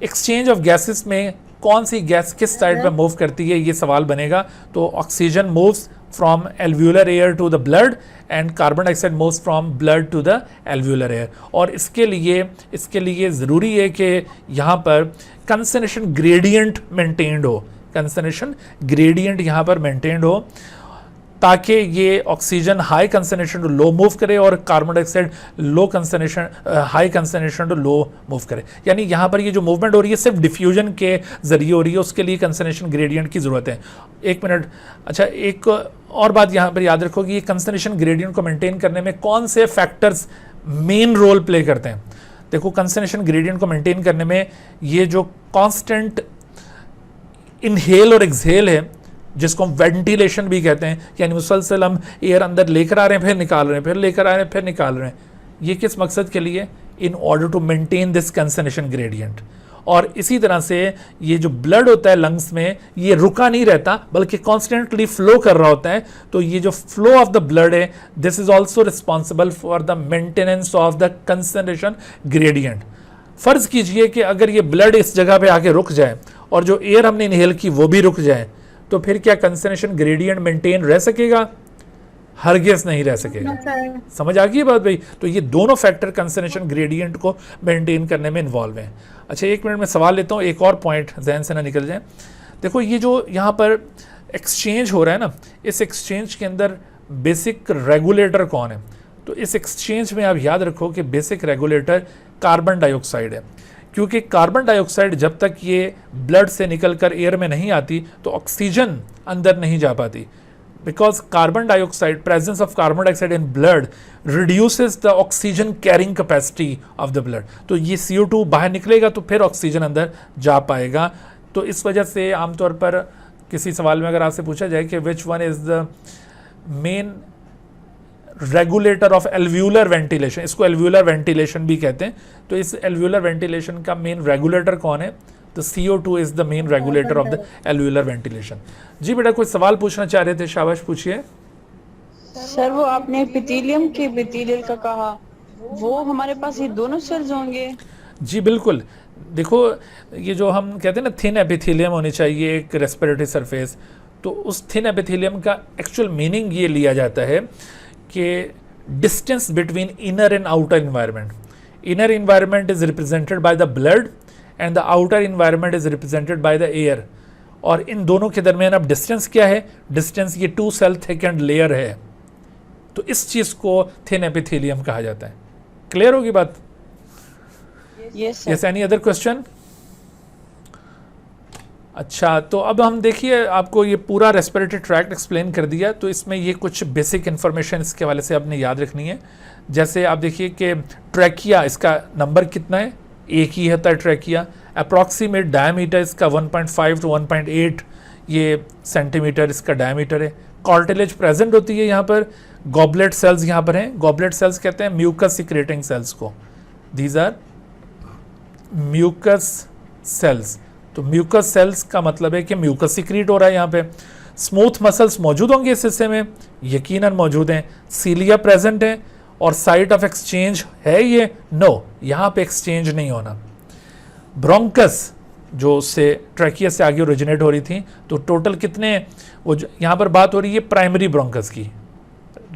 एक्सचेंज ऑफ गैसेस में कौन सी गैस किस साइड पर मूव करती है, ये सवाल बनेगा। तो oxygen moves from alveolar air to the blood and carbon dioxide moves from blood to the alveolar air. और इसके लिए ज़रूरी है कि यहाँ पर कंसंट्रेशन ग्रेडियंट मेंटेन्ड हो, कंसंट्रेशन ग्रेडियंट यहाँ पर मेंटेन्ड हो, ताकि ये oxygen high concentration to low move करे और carbon dioxide low concentration high concentration to low move करे। यानी यहाँ पर ये जो मूवमेंट हो रही है सिर्फ डिफ्यूजन के जरिए हो रही है, उसके लिए कंसंट्रेशन ग्रेडियंट की ज़रूरत है। 1 मिनट। अच्छा, एक और बात यहाँ पर याद रखो कि ये कंसंट्रेशन ग्रेडियंट को मेंटेन करने में कौन से फैक्टर्स मेन रोल प्ले करते हैं। देखो, कंसंट्रेशन ग्रेडियंट को मेंटेन करने में ये जो कॉन्स्टेंट इनहेल और एक्सहेल है, जिसको हम वेंटिलेशन भी कहते हैं, यानी मुसलसल हम एयर अंदर लेकर आ रहे हैं फिर निकाल रहे हैं, फिर लेकर आ रहे हैं फिर निकाल रहे हैं, ये किस मकसद के लिए? In order to maintain this concentration gradient. और इसी तरह से ये जो ब्लड होता है लंग्स में, ये रुका नहीं रहता बल्कि कॉन्स्टेंटली फ्लो कर रहा होता है। तो ये जो फ्लो ऑफ द ब्लड है, this is also responsible for the maintenance of the concentration gradient. फर्ज कीजिए कि अगर ये ब्लड इस जगह पे आके रुक जाए और जो एयर हमने इनहेल की वो भी रुक जाए, तो फिर क्या कंसंट्रेशन ग्रेडियंट मेंटेन रह सकेगा? हरगिज़ नहीं रह सकेगा। समझ आ गई बात भाई? तो ये दोनों फैक्टर कंसंट्रेशन ग्रेडियंट को मेंटेन करने में इन्वॉल्व हैं। अच्छा, 1 मिनट में सवाल लेता हूँ, एक और पॉइंट जहन से ना निकल जाए। देखो, ये जो यहाँ पर एक्सचेंज हो रहा है ना, इस एक्सचेंज के अंदर बेसिक रेगुलेटर कौन है? तो इस एक्सचेंज में आप याद रखो कि बेसिक रेगुलेटर कार्बन डाइऑक्साइड है, क्योंकि कार्बन डाइऑक्साइड जब तक ये ब्लड से निकलकर एयर में नहीं आती तो ऑक्सीजन अंदर नहीं जा पाती, because carbon dioxide, presence of carbon dioxide in blood reduces the oxygen carrying capacity of the blood. तो ये CO2 बाहर निकलेगा तो फिर ऑक्सीजन अंदर जा पाएगा। तो इस वजह से आमतौर पर किसी सवाल में अगर आपसे पूछा जाए कि which one is the main regulator of alveolar ventilation, इसको एल्व्यूलर वेंटिलेशन भी कहते हैं, तो इस एल्व्यूलर वेंटिलेशन का मेन रेगुलेटर कौन है? तो CO2 is the main regulator of the alveolar ventilation. जी बेटा, कोई सवाल पूछना चाह रहे थे? शाबाश, पूछिए। सर, वो आपने एपिथेलियम के एपिथेलियल का कहा, वो हमारे पास ये दोनों सेल्स होंगे? जी बिल्कुल। देखो ये जो हम कहते हैं ना थिन एपिथेलियम होनी चाहिए एक रेस्पिरेटरी सरफेस, तो उस थिन एपिथेलियम का एक्चुअल मीनिंग ये लिया जाता है कि distance between inner and outer environment. Inner environment is represented by the blood and the outer environment is represented by the air. और इन दोनों के दरमियान अब डिस्टेंस क्या है? डिस्टेंस ये 2 सेल थिकन्ड लेयर है. तो इस चीज को थिन एपिथेलियम कहा जाता है. क्लियर होगी बात? Yes sir. Yes, any other question? अच्छा, तो अब हम देखिए आपको ये पूरा रेस्पिरेटरी ट्रैक्ट एक्सप्लेन कर दिया, तो इसमें ये कुछ बेसिक इन्फॉर्मेशन इसके वाले से आपने याद रखनी है. जैसे आप देखिए कि ट्रैकिया, इसका नंबर कितना है? एक ही होता है ट्रैकिया. अप्रॉक्सीमेट डायमीटर इसका 1.5 to 1.8 ये सेंटीमीटर इसका डायमीटर है. कार्टिलेज प्रेजेंट होती है यहाँ पर. गॉबलेट सेल्स यहाँ पर हैं. गॉबलेट सेल्स कहते हैं म्यूकस सिक्रेटिंग सेल्स को. These are mucus cells. तो म्यूकस सेल्स का मतलब है कि म्यूकस सिक्रीट हो रहा है यहाँ पे. स्मूथ मसल्स मौजूद होंगे इस हिस्से में, यकीनन मौजूद हैं. सीलिया प्रेजेंट है और साइट ऑफ एक्सचेंज है ये? नो, यहाँ पे एक्सचेंज नहीं होना. ब्रोंकस जो से ट्रैकिया से आगे ओरिजिनेट हो रही थी, तो टोटल कितने, वो यहाँ पर बात हो रही है प्राइमरी ब्रोंकस की.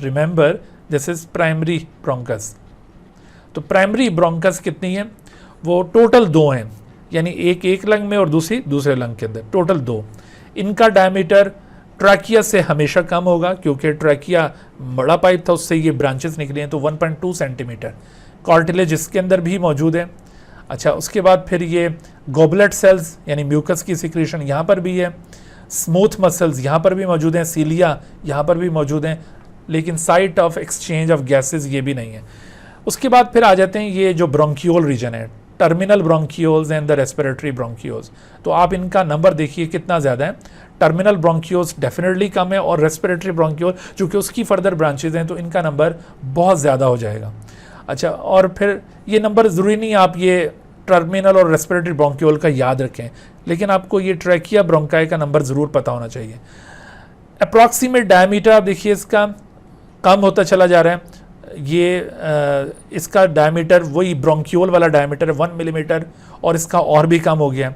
Remember this is primary bronchus. तो प्राइमरी ब्रोंकस कितनी है? वो टोटल 2 हैं, यानी एक लंग में और दूसरे लंग के अंदर, टोटल 2. इनका डायमीटर ट्रैकिया से हमेशा कम होगा क्योंकि ट्रैकिया बड़ा पाइप था, उससे ये ब्रांचेस निकली हैं, तो 1.2 सेंटीमीटर. कार्टिलेज इसके अंदर भी मौजूद है. अच्छा, उसके बाद फिर ये गॉबलेट सेल्स यानी म्यूकस की सिक्रीशन यहाँ पर भी है. स्मूथ मसल्स यहाँ पर भी मौजूद हैं, सीलिया यहाँ पर भी मौजूद हैं, लेकिन site of exchange of gases ये भी नहीं है. उसके बाद फिर आ जाते हैं ये जो ब्रोंकियोल रीजन है, terminal bronchioles and the respiratory bronchioles. तो आप इनका नंबर देखिए कितना ज़्यादा है. टर्मिनल ब्रोंकियोल्स डेफिनेटली कम है, और रेस्पिरेटरी ब्रोंकियोल चूँकि उसकी फर्दर ब्रांचेज हैं तो इनका नंबर बहुत ज़्यादा हो जाएगा. अच्छा, और फिर ये नंबर ज़रूरी नहीं आप ये टर्मिनल और रेस्पिरेटरी ब्रोंकियोल का याद रखें, लेकिन आपको ये ट्रैकिया ब्रोंकाई का नंबर ज़रूर पता होना चाहिए. अप्रॉक्सीमेट डायमीटर आप देखिए इसका कम होता चला जा रहा है. ये इसका डायमीटर वही ब्रोंकियोल वाला डायमीटर है 1 मिलीमीटर, और इसका और भी कम हो गया.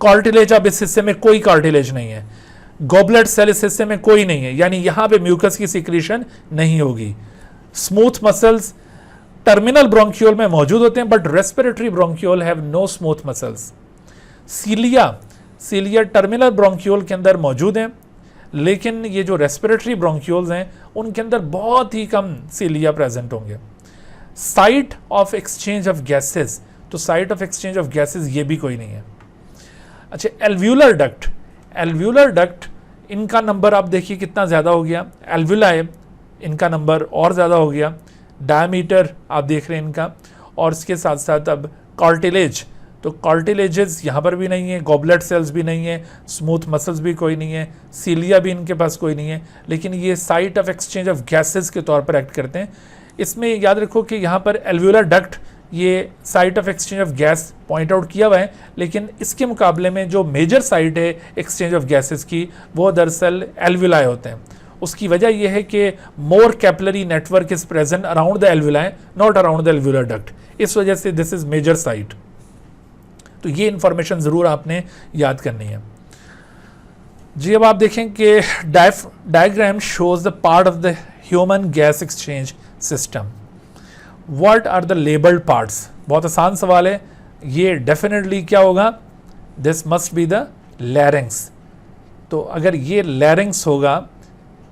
कार्टिलेज, अब इस हिस्से में कोई कार्टिलेज नहीं है. गॉबलेट सेल इस हिस्से में कोई नहीं है, यानी यहाँ पे म्यूकस की सिक्रीशन नहीं होगी. स्मूथ मसल्स टर्मिनल ब्रोंकियोल में मौजूद होते हैं, but respiratory bronchiole have no smooth muscles. Cilia terminal bronchiole के अंदर मौजूद हैं, लेकिन ये जो रेस्पिरेटरी ब्रोंकियोल्स हैं उनके अंदर बहुत ही कम सीलिया प्रेजेंट होंगे. Site of exchange of gases, तो site of exchange of gases ये भी कोई नहीं है. अच्छा, एल्व्यूलर डक्ट इनका नंबर आप देखिए कितना ज़्यादा हो गया. एल्व्यूलाई इनका नंबर और ज़्यादा हो गया. डायमीटर आप देख रहे हैं इनका, और इसके साथ साथ अब कार्टिलेज, तो कार्टिलेजेस यहाँ पर भी नहीं है, गॉबलेट सेल्स भी नहीं है, स्मूथ मसल्स भी कोई नहीं है, सीलिया भी इनके पास कोई नहीं है, लेकिन ये site of exchange of gases के तौर पर एक्ट करते हैं. इसमें याद रखो कि यहाँ पर एल्व्यूलर डक्ट ये site of exchange of gas point out किया हुआ है, लेकिन इसके मुकाबले में जो मेजर साइट है एक्सचेंज ऑफ गैसेस की वो दरअसल एल्व्यूलाई होते हैं. उसकी वजह यह है कि more capillary network is present around the alveoli, not around the alveolar duct. इस वजह से दिस इज मेजर साइट. तो ये इंफॉर्मेशन ज़रूर आपने याद करनी है जी. अब आप देखें कि diagram shows the part of the human gas exchange system. What are the labelled parts? बहुत आसान सवाल है ये. डेफिनेटली क्या होगा? This must be the larynx. तो अगर ये लैरिंग्स होगा,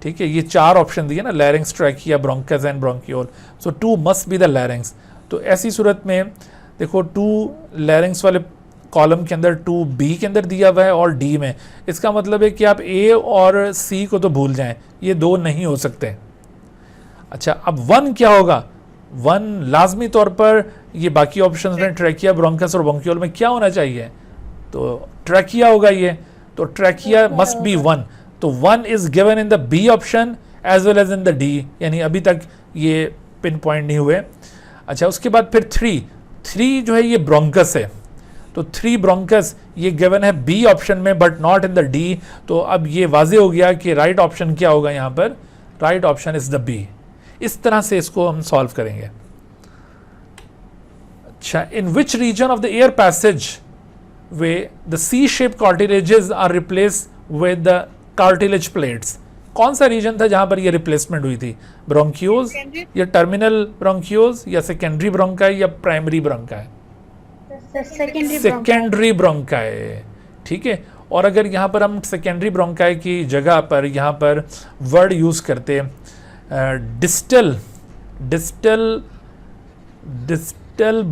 ठीक है, ये 4 ऑप्शन दिए ना, लैरिंग्स, trachea, bronchus and bronchiole, so 2 must be the larynx. तो ऐसी सूरत में देखो 2 लैरिंग्स वाले कॉलम के अंदर 2B के अंदर दिया हुआ है और D में. इसका मतलब है कि आप A और C को तो भूल जाएं, ये 2 नहीं हो सकते. अच्छा, अब 1 क्या होगा? 1 लाजमी तौर पर ये बाकी ऑप्शंस में ट्रैकिया, ब्रोंकस और ब्रोंकियोल में क्या होना चाहिए? तो ट्रैकिया होगा ये. तो ट्रैकिया मस्ट बी 1. तो 1 is given in the B option as well as in the D, यानी अभी तक ये पिन पॉइंट नहीं हुए. अच्छा, उसके बाद फिर 3 जो है ये ब्रोंकस है. तो 3 ब्रोंकस ये गिवन है B ऑप्शन में but not in the D. तो अब ये वाजे हो गया कि राइट ऑप्शन क्या होगा यहाँ पर? Right option is the B. इस तरह से इसको हम सॉल्व करेंगे. अच्छा, in which region of the air passage way the C shape cartilages are replace with the cartilage plates? कौन सा रीजन था जहां पर ये रिप्लेसमेंट हुई थी? ब्रोंकियोज या टर्मिनल ब्रोंकियोज या सेकेंडरी ब्रोंकाई या प्राइमरी ब्रोंकाई? सेकेंडरी ब्रोंकाई, ठीक है। और अगर यहाँ पर हम सेकेंडरी ब्रोंकाई की जगह पर यहाँ पर वर्ड यूज करते distal distal distal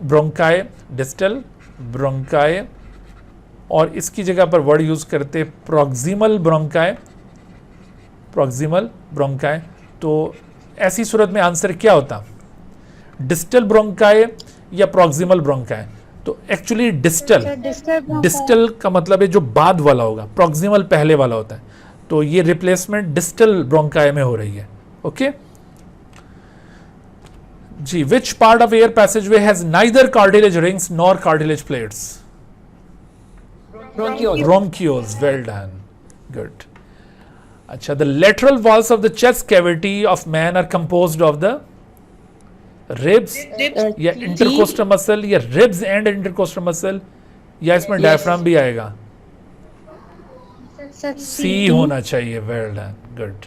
bronchi, distal bronchi, और इसकी जगह पर वर्ड यूज करते प्रॉक्सिमल ब्रोंकाई, प्रॉक्सिमल ब्रोंकाई, तो ऐसी सूरत में आंसर क्या होता? डिस्टल ब्रोंकाई या प्रॉक्सिमल ब्रोंकाई? तो एक्चुअली डिस्टल, डिस्टल का मतलब है जो बाद वाला होगा, प्रॉक्सिमल पहले वाला होता है, तो ये रिप्लेसमेंट डिस्टल ब्रोंकाई में हो रही है। ओके जी, which part of air passageway has neither cartilage rings nor cartilage plates? Bronchioles, well done, good. अच्छा, the lateral walls of the chest cavity of man are composed of the ribs या इंटरकोस्टल मसल या रिब्स एंड इंटरकोस्टल मसल, या इसमें डायफ्राम भी आएगा? सी होना चाहिए, well done, good.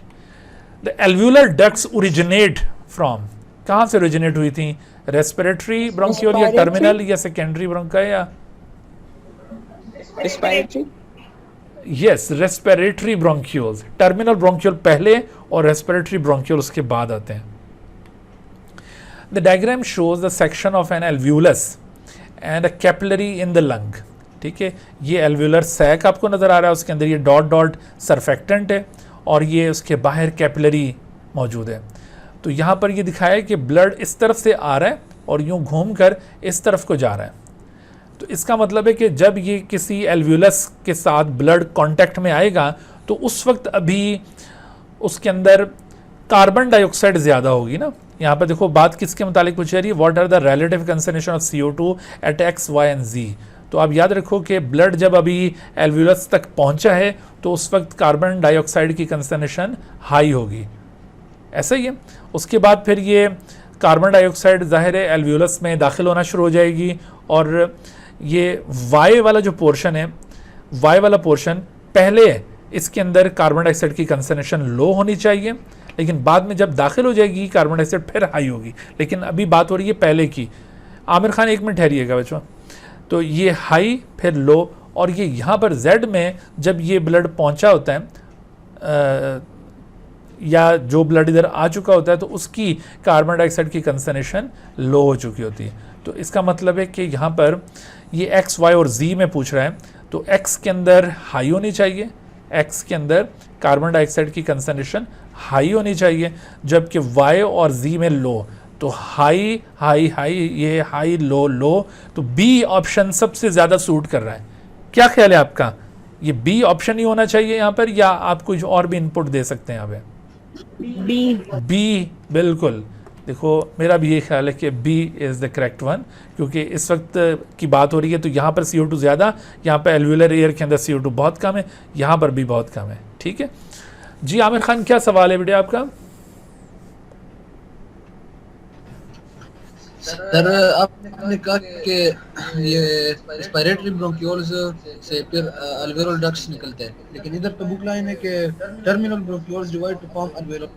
The alveolar ducts originate from, कहां से ओरिजिनेट हुई थी? रेस्पिरेटरी ब्रोंकियोल या टर्मिनल या सेकेंडरी ब्रोंकाई या respiratory? Yes, respiratory bronchioles, terminal bronchiole पहले और रेस्पिरेटरी ब्रोंकियोल उसके बाद आते हैं। The diagram shows the section of an alveolus and a capillary in the lung. ठीक है, ये alveolar sac आपको नजर आ रहा है, उसके अंदर ये डॉट डॉट सरफेक्टेंट है और ये उसके बाहर कैपिलरी मौजूद है। तो यहाँ पर ये दिखाया है कि ब्लड इस तरफ से आ रहा है और यूं घूमकर इस तरफ को जा रहा है। तो इसका मतलब है कि जब ये किसी एल्व्यूलस के साथ ब्लड कांटेक्ट में आएगा तो उस वक्त अभी उसके अंदर कार्बन डाइऑक्साइड ज़्यादा होगी ना। यहाँ पर देखो बात किसके मुतालिक पूछ रही है, what are the relative concentration of CO2 at X, Y and Z। तो आप याद रखो कि ब्लड जब अभी एल्व्यूलस तक पहुँचा है तो उस वक्त कार्बन डाइऑक्साइड की कंसंट्रेशन हाई होगी, ऐसा ही है। उसके बाद फिर ये कार्बन डाइऑक्साइड ज़ाहिर है एल्व्यूलस में दाखिल होना शुरू हो जाएगी और ये Y वाला जो पोर्शन है, Y वाला पोर्शन पहले इसके अंदर कार्बन डाइऑक्साइड की कंसंट्रेशन लो होनी चाहिए, लेकिन बाद में जब दाखिल हो जाएगी कार्बन डाइऑक्साइड फिर हाई होगी। लेकिन अभी बात हो रही है पहले की। आमिर खान एक मिनट ठहरिएगा बच्चों। तो ये हाई फिर लो, और ये यहाँ पर Z में जब ये ब्लड पहुँचा होता है या जो ब्लड इधर आ चुका होता है तो उसकी कार्बन डाइऑक्साइड की कंसंट्रेशन लो हो चुकी होती है। तो इसका मतलब है कि यहाँ पर ये X, Y और Z में पूछ रहा है, तो X के अंदर हाई होनी चाहिए, X के अंदर कार्बन डाइऑक्साइड की कंसंट्रेशन हाई होनी चाहिए, जबकि Y और Z में लो। तो हाई हाई हाई, ये हाई लो लो, तो B ऑप्शन सबसे ज़्यादा सूट कर रहा है। क्या ख्याल है आपका, ये B ऑप्शन ही होना चाहिए यहाँ पर या आप कुछ और भी इनपुट दे सकते हैं यहाँ पे? B बिल्कुल। देखो मेरा भी ये ख्याल है कि B is the correct one, क्योंकि इस वक्त की बात हो रही है तो यहाँ पर CO2 ज़्यादा, यहाँ पर एल्व्यूलर एयर के अंदर CO2 बहुत कम है, यहाँ पर भी बहुत कम है। ठीक है जी, आमिर खान क्या सवाल है बेटे आपका? सर आपने कहा कि ये रेस्पिरेटरी ब्रोंकियोल्स से फिर अल्वेओलर डक्ट्स निकलते हैं, लेकिन इधर तो बुक लाइन है कि terminal bronchioles divide to form alveolar.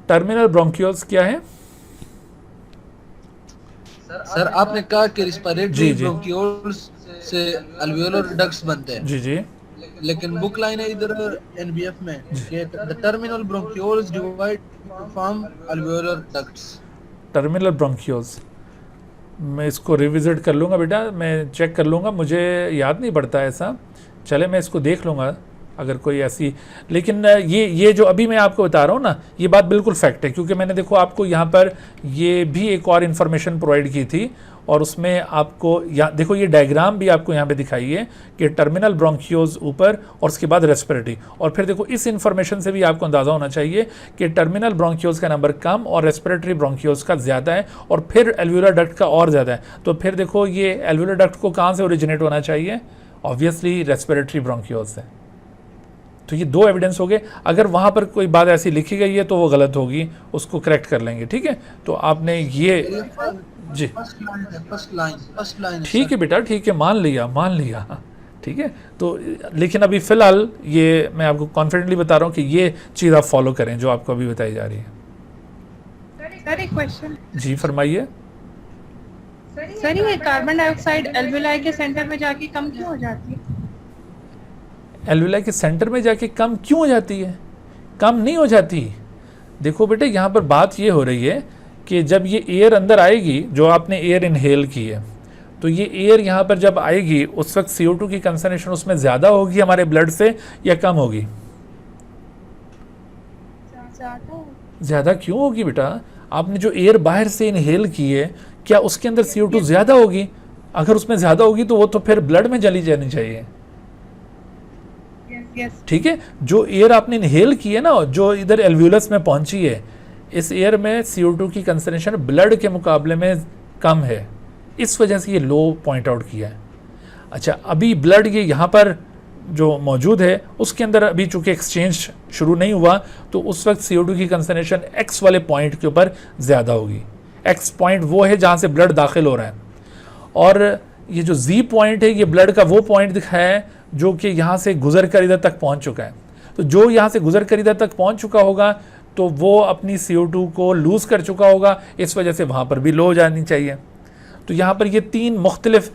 Terminal bronchioles क्या है सर? आपने कहा कि रेस्पिरेटरी ब्रोंकियोल्स से अल्वेओलर डक्ट्स बनते हैं। जी जी, लेकिन बुक लाइन है इधर NBF में कि the terminal bronchioles divide to form alveolar ducts. Terminal bronchioles, मैं इसको रिविजिट कर लूँगा बेटा, मैं चेक कर लूँगा, मुझे याद नहीं पड़ता ऐसा। चले मैं इसको देख लूँगा अगर कोई ऐसी, लेकिन ये जो अभी मैं आपको बता रहा हूँ ना, ये बात बिल्कुल फैक्ट है, क्योंकि मैंने देखो आपको यहाँ पर ये भी एक और इन्फॉर्मेशन प्रोवाइड की थी और उसमें आपको यहाँ देखो ये डायग्राम भी आपको यहाँ पे दिखाई है कि टर्मिनल ब्रोंकियोल्स ऊपर और उसके बाद रेस्पिरेटरी, और फिर देखो इस इन्फॉर्मेशन से भी आपको अंदाज़ा होना चाहिए कि टर्मिनल ब्रोंकियोल्स का नंबर कम और रेस्पिरेटरी ब्रोंकियोल्स का ज़्यादा है और फिर एल्व्यूलर डक्ट का और ज़्यादा है। तो फिर देखो ये एल्व्यूलर डक्ट को कहाँ से ओरिजिनेट होना चाहिए? ऑब्वियसली रेस्पिरेटरी ब्रोंकियोल्स से। तो ये 2 एविडेंस हो गए। अगर वहाँ पर कोई बात ऐसी लिखी गई है तो वो गलत होगी, उसको करेक्ट कर लेंगे, ठीक है। तो आपने ये जी फर्स्ट लाइन ठीक है बेटा, ठीक है, मान लिया, ठीक है। तो लेकिन अभी फ़िलहाल ये मैं आपको कॉन्फिडेंटली बता रहा हूँ कि ये चीज़ आप फॉलो करें जो आपको अभी बताई जा रही है। सर एक क्वेश्चन। जी फरमाइए। सर ये कार्बन डाइऑक्साइड एल्विलाई के सेंटर में जाके कम क्यों हो जाती है? एल्विलाई के सेंटर में जाके कम क्यों हो जाती है? कम नहीं हो जाती। देखो बेटे, यहाँ पर बात ये हो रही है कि जब ये एयर अंदर आएगी, जो आपने एयर इनहेल की है, तो ये एयर यहाँ पर जब आएगी उस वक्त CO2 की कंसंट्रेशन उसमें ज़्यादा होगी हमारे ब्लड से या कम होगी? ज़्यादा क्यों होगी बेटा? आपने जो एयर बाहर से इनहेल की है, क्या उसके अंदर CO2 ज़्यादा होगी? अगर उसमें ज़्यादा होगी तो वो तो फिर ब्लड में चली जानी चाहिए, ठीक है। जो एयर आपने इनहेल की है ना, जो इधर एल्व्यूलस में पहुंची है, इस एयर में CO2 की कंसंट्रेशन ब्लड के मुकाबले में कम है, इस वजह से ये लो पॉइंट आउट किया है। अच्छा, अभी ब्लड ये यहाँ पर जो मौजूद है उसके अंदर अभी चूंकि एक्सचेंज शुरू नहीं हुआ, तो उस वक्त CO2 की कंसंट्रेशन X वाले पॉइंट के ऊपर ज़्यादा होगी। X पॉइंट वो है जहाँ से ब्लड दाखिल हो रहा है, और ये जो Z पॉइंट है ये ब्लड का वो पॉइंट दिखाया है जो कि यहाँ से गुजर कर इधर तक पहुँच चुका है। तो जो यहाँ से गुजर कर इधर तक पहुँच चुका होगा तो वो अपनी CO2 को लूज़ कर चुका होगा, इस वजह से वहाँ पर भी लो हो जानी चाहिए। तो यहाँ पर ये 3 मुख्तलिफ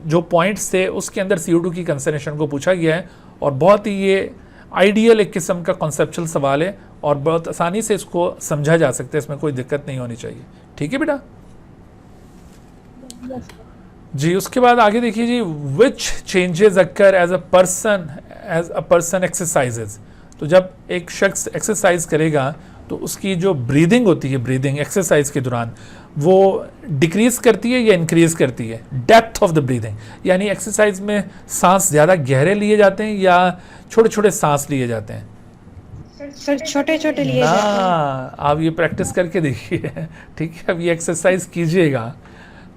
जो पॉइंट्स थे उसके अंदर CO2 की कंसंट्रेशन को पूछा गया है, और बहुत ही ये आइडियल एक किस्म का कॉन्सेप्चुअल सवाल है और बहुत आसानी से इसको समझा जा सकता है, इसमें कोई दिक्कत नहीं होनी चाहिए, ठीक है बेटा। जी उसके बाद आगे देखिए जी, which changes occur as a person exercises. तो जब एक शख्स एक्सरसाइज करेगा तो उसकी जो ब्रीदिंग होती है, ब्रीदिंग एक्सरसाइज के दौरान वो डिक्रीज करती है या इंक्रीज करती है? डेप्थ ऑफ द ब्रीदिंग, यानी एक्सरसाइज में सांस ज़्यादा गहरे लिए जाते हैं या छोटे छोटे सांस लिए जाते हैं? सर छोटे छोटे लिए ना, जाते हैं। आप ये प्रैक्टिस करके देखिए, ठीक है। अब ये एक्सरसाइज कीजिएगा,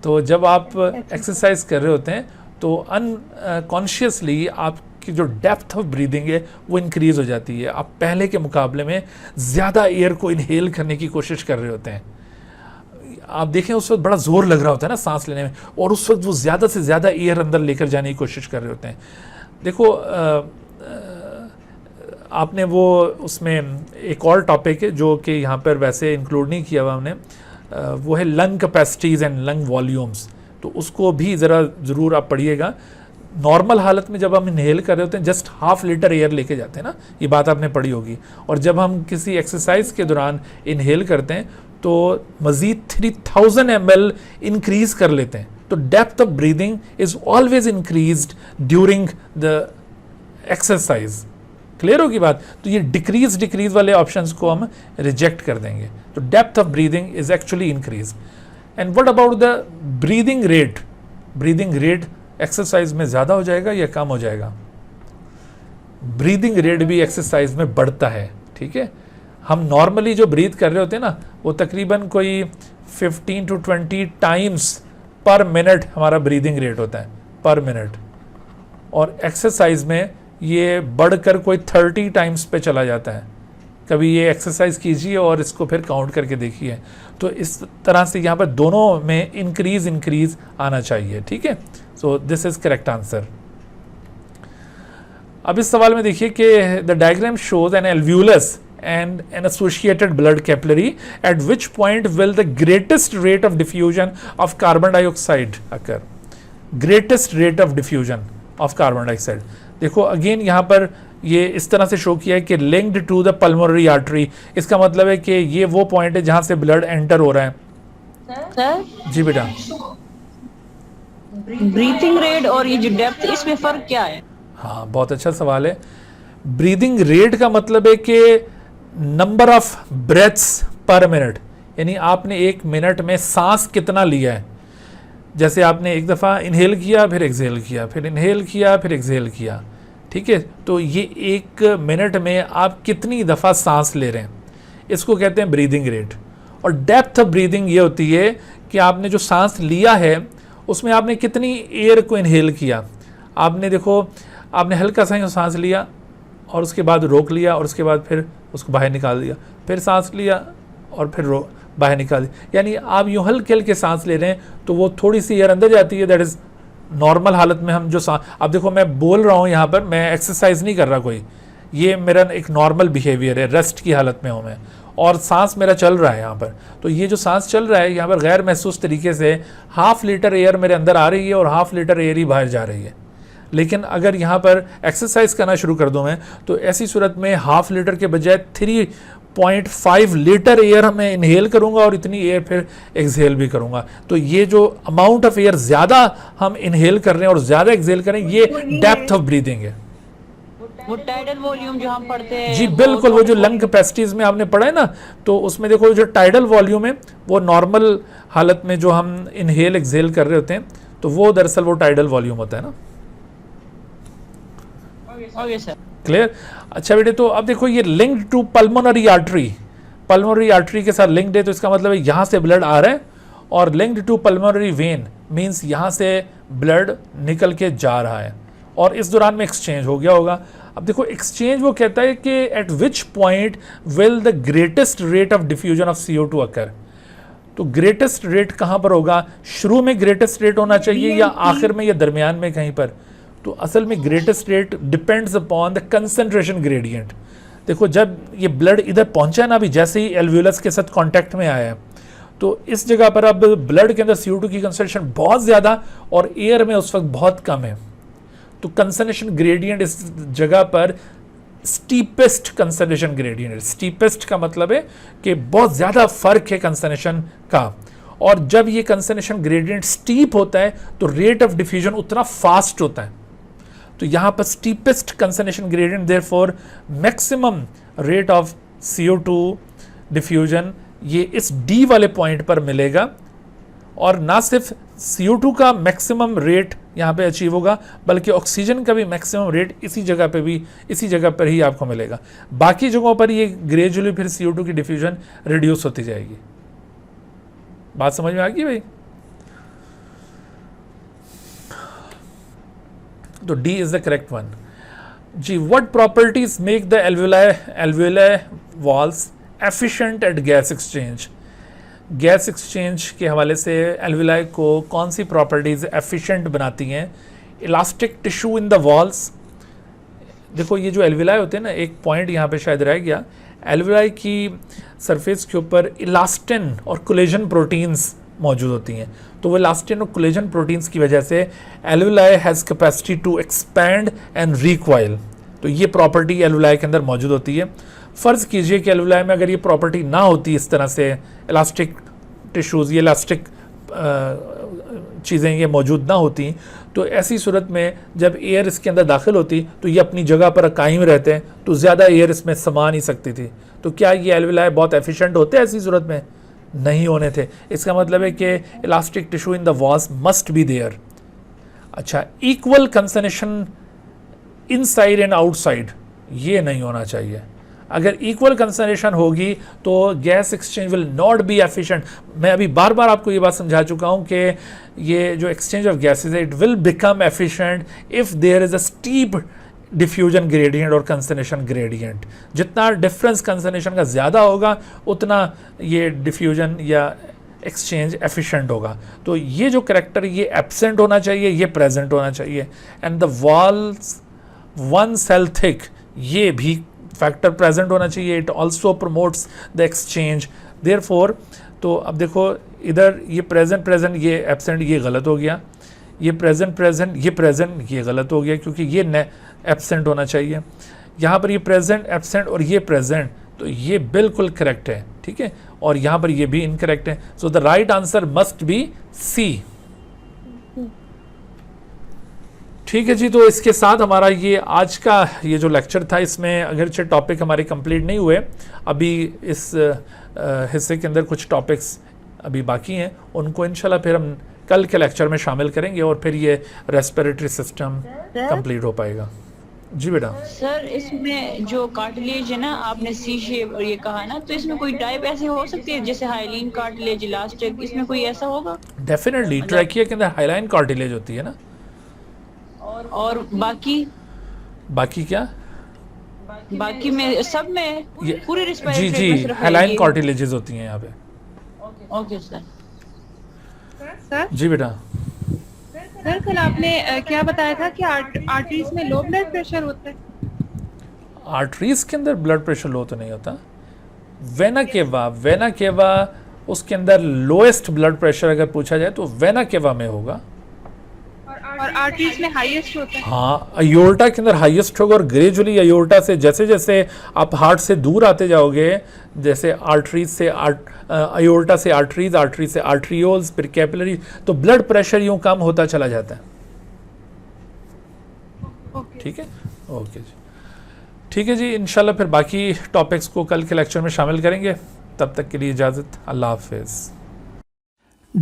तो जब आप एक्सरसाइज कर रहे होते हैं तो अनकॉन्शियसली आपकी जो डेप्थ ऑफ ब्रीदिंग है वो इंक्रीज हो जाती है। आप पहले के मुकाबले में ज़्यादा एयर को इनहेल करने की कोशिश कर रहे होते हैं। आप देखें उस वक्त बड़ा जोर लग रहा होता है ना सांस लेने में, और उस वक्त वो ज़्यादा से ज़्यादा एयर अंदर लेकर जाने की कोशिश कर रहे होते हैं। देखो आपने वो उसमें एक और टॉपिक है जो कि यहाँ पर वैसे इंक्लूड नहीं किया हुआ हमने, वो है lung capacities and lung volumes. तो उसको भी ज़रा ज़रूर आप पढ़िएगा। नॉर्मल हालत में जब हम इनहेल कर रहे होते हैं जस्ट ½ लीटर एयर लेके जाते हैं ना, ये बात आपने पढ़ी होगी। और जब हम किसी एक्सरसाइज के दौरान इनहेल करते हैं तो मज़ीद 3000 ml इंक्रीज़ कर लेते हैं। तो depth of breathing is always increased during the exercise. Clear होगी बात? तो ये डिक्रीज वाले ऑप्शंस को हम रिजेक्ट कर देंगे। तो depth of breathing is actually increase. And what about the breathing rate? Breathing rate exercise में ज़्यादा हो जाएगा या कम हो जाएगा? ब्रीदिंग रेट भी एक्सरसाइज में बढ़ता है, ठीक है। हम नॉर्मली जो ब्रीथ कर रहे होते हैं ना, वो तकरीबन कोई 15 to 20 टाइम्स पर मिनट हमारा ब्रीदिंग रेट होता है, पर मिनट। और एक्सरसाइज में ये बढ़कर कोई 30 टाइम्स पे चला जाता है। कभी ये एक्सरसाइज कीजिए और इसको फिर काउंट करके देखिए। तो इस तरह से यहाँ पर दोनों में इंक्रीज आना चाहिए, ठीक है। So this is correct answer. अब इस सवाल में देखिए कि the diagram shows N alveolus and an associated blood capillary, at which point will the greatest rate of diffusion of carbon dioxide occur? Greatest rate of diffusion of carbon dioxide. देखो अगेन यहाँ पर ये इस तरह से शो किया है कि linked to the pulmonary artery। इसका मतलब है कि ये वो पॉइंट है जहाँ से ब्लड एंटर हो रहा है। सर जी बेटा, ब्रीथिंग रेट और ये जो डेप्थ, इसमें फर्क क्या है? हाँ बहुत अच्छा सवाल है। ब्रीदिंग रेट का मतलब है कि नंबर ऑफ ब्रेथ्स पर मिनट, यानी आपने 1 मिनट में सांस कितना लिया है। जैसे आपने एक दफ़ा इनहेल किया, फिर एक्सहेल किया, फिर इनहेल किया, फिर एक्सहेल किया, ठीक है। तो ये 1 मिनट में आप कितनी दफ़ा सांस ले रहे हैं, इसको कहते हैं ब्रीदिंग रेट। और डेप्थ ऑफ ब्रीदिंग ये होती है कि आपने जो सांस लिया है उसमें आपने कितनी एयर को इनहेल किया। आपने देखो, आपने हल्का सा ही सांस लिया और उसके बाद रोक लिया और उसके बाद फिर उसको बाहर निकाल दिया, फिर सांस लिया और फिर बाहर निकाल दिया। यानी आप यूँ हल्के हल्के सांस ले रहे हैं तो वो थोड़ी सी एयर अंदर जाती है, दैट इज़ नॉर्मल हालत में हम जो सांस, अब देखो मैं बोल रहा हूँ यहाँ पर, मैं एक्सरसाइज नहीं कर रहा कोई, ये मेरा एक नॉर्मल बिहेवियर है, रेस्ट की हालत में हूँ मैं, और सांस मेरा चल रहा है यहाँ पर। तो ये जो सांस चल रहा है यहाँ पर गैर महसूस तरीके से 1/2 लीटर एयर मेरे अंदर आ रही है और 1/2 लीटर एयर ही बाहर जा रही है। लेकिन अगर यहाँ पर एक्सरसाइज करना शुरू कर दूँ मैं, तो ऐसी सूरत में 1/2 लीटर के बजाय 3.5 लीटर एयर मैं इनहेल करूँगा और इतनी एयर फिर एक्सहेल भी करूँगा। तो ये जो अमाउंट ऑफ एयर ज़्यादा हम इनहेल कर रहे हैं और ज़्यादा एक्सहेल करें, ये डेप्थ ऑफ ब्रीदिंग है। वो टाइडल वॉल्यूम जो हम पढ़ते हैं जी बिल्कुल, वो जो लंग कैपेसिटीज में आपने पढ़ा है ना, तो उसमें देखो जो टाइडल वॉल्यूम है वो नॉर्मल हालत में जो हम इनहेल एक्सहेल कर रहे होते हैं, तो वो दरअसल वो टाइडल वॉल्यूम होता है ना। Okay sir, clear. अच्छा बेटे, तो अब देखो ये लिंक्ड टू पल्मोनरी आर्टरी के साथ लिंक्ड है, तो इसका मतलब है यहाँ से ब्लड आ रहा है, और linked to pulmonary vein means यहाँ से ब्लड निकल के जा रहा है और इस दौरान में एक्सचेंज हो गया होगा। अब देखो एक्सचेंज वो कहता है कि eight which point will the greatest rate of diffusion of CO2 अकर। तो ग्रेटेस्ट रेट कहाँ पर होगा, शुरू में ग्रेटेस्ट रेट होना चाहिए या आखिर में या दरमियान में कहीं पर? तो असल में greatest rate depends upon the concentration gradient. देखो जब ये ब्लड इधर पहुंचा ना, अभी जैसे ही एल्वियोलस के साथ कांटेक्ट में आया है, तो इस जगह पर अब ब्लड के अंदर CO2 की कंसंट्रेशन बहुत ज़्यादा और एयर में उस वक्त बहुत कम है, तो कंसंट्रेशन ग्रेडियंट इस जगह पर स्टीपेस्ट कंसंट्रेशन ग्रेडियंट है। स्टीपेस्ट का मतलब है कि बहुत ज़्यादा फर्क है कंसंट्रेशन का, और जब ये कंसंट्रेशन ग्रेडियंट स्टीप होता है तो रेट ऑफ डिफ्यूजन उतना फास्ट होता है। तो यहाँ पर steepest concentration gradient, therefore maximum rate of CO2 diffusion ये इस D वाले पॉइंट पर मिलेगा, और ना सिर्फ CO2 का मैक्सिमम रेट यहाँ पे अचीव होगा, बल्कि ऑक्सीजन का भी मैक्सिमम रेट इसी जगह पर ही आपको मिलेगा। बाकी जगहों पर ये ग्रेजुअली फिर CO2 की डिफ्यूजन रिड्यूस होती जाएगी। बात समझ में आ गई भाई? तो D is the correct one. जी, what properties make the alveoli walls efficient at gas exchange? Gas exchange के हवाले से एल्वियोलाई को कौन सी प्रॉपर्टीज एफिशिएंट बनाती हैं? Elastic tissue in the walls. देखो ये जो एल्वियोलाई होते हैं ना, एक पॉइंट यहाँ पे शायद रह गया, एल्वियोलाई की सरफेस के ऊपर इलास्टिन और कोलेजन प्रोटीन्स मौजूद होती हैं। तो वो इलास्टिन और कोलेजन प्रोटीन्स की वजह से alveoli has capacity to expand and recoil. तो ये प्रॉपर्टी एल्वियोलाई के अंदर मौजूद होती है। फ़र्ज़ कीजिए कि एल्वियोलाई में अगर ये प्रॉपर्टी ना होती, इस तरह से इलास्टिक टिश्यूज़, ये इलास्टिक चीज़ें ये मौजूद ना होती, तो ऐसी सूरत में जब एयर इसके अंदर दाखिल होती तो ये अपनी जगह पर कायम रहते हैं, तो ज़्यादा एयर इसमें समा नहीं सकती थी। तो क्या ये एल्वियोलाई बहुत एफिशिएंट होते हैं? ऐसी सूरत में नहीं होने थे। इसका मतलब है कि elastic tissue in the walls must be there. अच्छा, equal concentration inside and outside, ये नहीं होना चाहिए। अगर इक्वल कंसंट्रेशन होगी तो gas exchange will not be efficient. मैं अभी बार बार आपको ये बात समझा चुका हूँ कि ये जो एक्सचेंज ऑफ गैसेज है, it will become efficient if there is a steep diffusion gradient और कंसंट्रेशन ग्रेडियंट। जितना डिफरेंस कंसंट्रेशन का ज़्यादा होगा उतना ये डिफ्यूजन या एक्सचेंज एफिशिएंट होगा। तो ये जो करेक्टर, ये एब्सेंट होना चाहिए, ये प्रेजेंट होना चाहिए। And the walls 1 cell thick, ये भी फैक्टर प्रेजेंट होना चाहिए। It also promotes the exchange. Therefore, तो अब देखो इधर ये प्रेजेंट, ये एब्सेंट, ये गलत हो गया। ये प्रेजेंट, ये प्रेजेंट, ये गलत हो गया क्योंकि ये एब्सेंट होना चाहिए। यहाँ पर ये प्रेजेंट, एब्सेंट और ये प्रेजेंट, तो ये बिल्कुल करेक्ट है, ठीक है। और यहाँ पर ये भी इनकरेक्ट है। So the right answer must be C। ठीक है जी, तो इसके साथ हमारा ये आज का ये जो लेक्चर था, इसमें अगरचे टॉपिक हमारे कंप्लीट नहीं हुए, अभी इस हिस्से के अंदर कुछ टॉपिक्स अभी बाकी हैं, उनको इंशाल्लाह फिर हम कल के लेक्चर में शामिल करेंगे और फिर ये रेस्पिरेटरी सिस्टम कंप्लीट हो पाएगा। जी बेटा। सर इसमें जो कार्टिलेज है ना, आपने C शेप और ये कहा ना, तो इसमें कोई टाइप ऐसे हो सकती है जैसे हाइलिन कार्टिलेज, इलास्टिक, इसमें कोई ऐसा होगा? डेफिनेटली ट्रैकिया के अंदर हाइलाइन कार्टिलेज होती है ना। और बाकी क्या? बाकी में सब में पूरी जी रिस्पायरेटरी जी में सिर्फ हेलाइन ये- कार्टिलेजेस होती हैं यहाँ पे। Okay sir. सर जी बेटा, सर कल आपने क्या बताया था कि आर्टरीज में लो ब्लड प्रेशर होता है? आर्टरीज के अंदर ब्लड प्रेशर लो तो नहीं होता। वेना केवा उसके अंदर लोएस्ट ब्लड प्रेशर अगर पूछा जाए तो वेना केवा में होगा। और आर्टरीज में हाईएस्ट होता है? हाँ, अयोर्टा के अंदर हाईएस्ट होगा और ग्रेजुअली अयोर्टा से जैसे जैसे आप हार्ट से दूर आते जाओगे, जैसे आर्टरीज से अयोर्टा से आर्टरीज, आर्टरीज से आर्ट्रियोल्स, फिर कैपिलरी, तो ब्लड प्रेशर यूं कम होता चला जाता है। ठीक है, ओके जी, ठीक है जी, इंशाल्लाह फिर बाकी टॉपिक्स को कल के लेक्चर में शामिल करेंगे। तब तक के लिए इजाज़त, अल्लाह हाफिज़।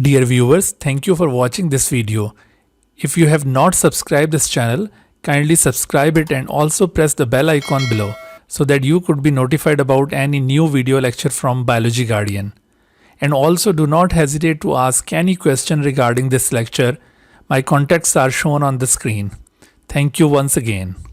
Dear viewers, thank you for watching this video. If you have not subscribed this channel, kindly subscribe it and also press the bell icon below so that you could be notified about any new video lecture from Biology Guardian. And also do not hesitate to ask any question regarding this lecture. My contacts are shown on the screen. Thank you once again.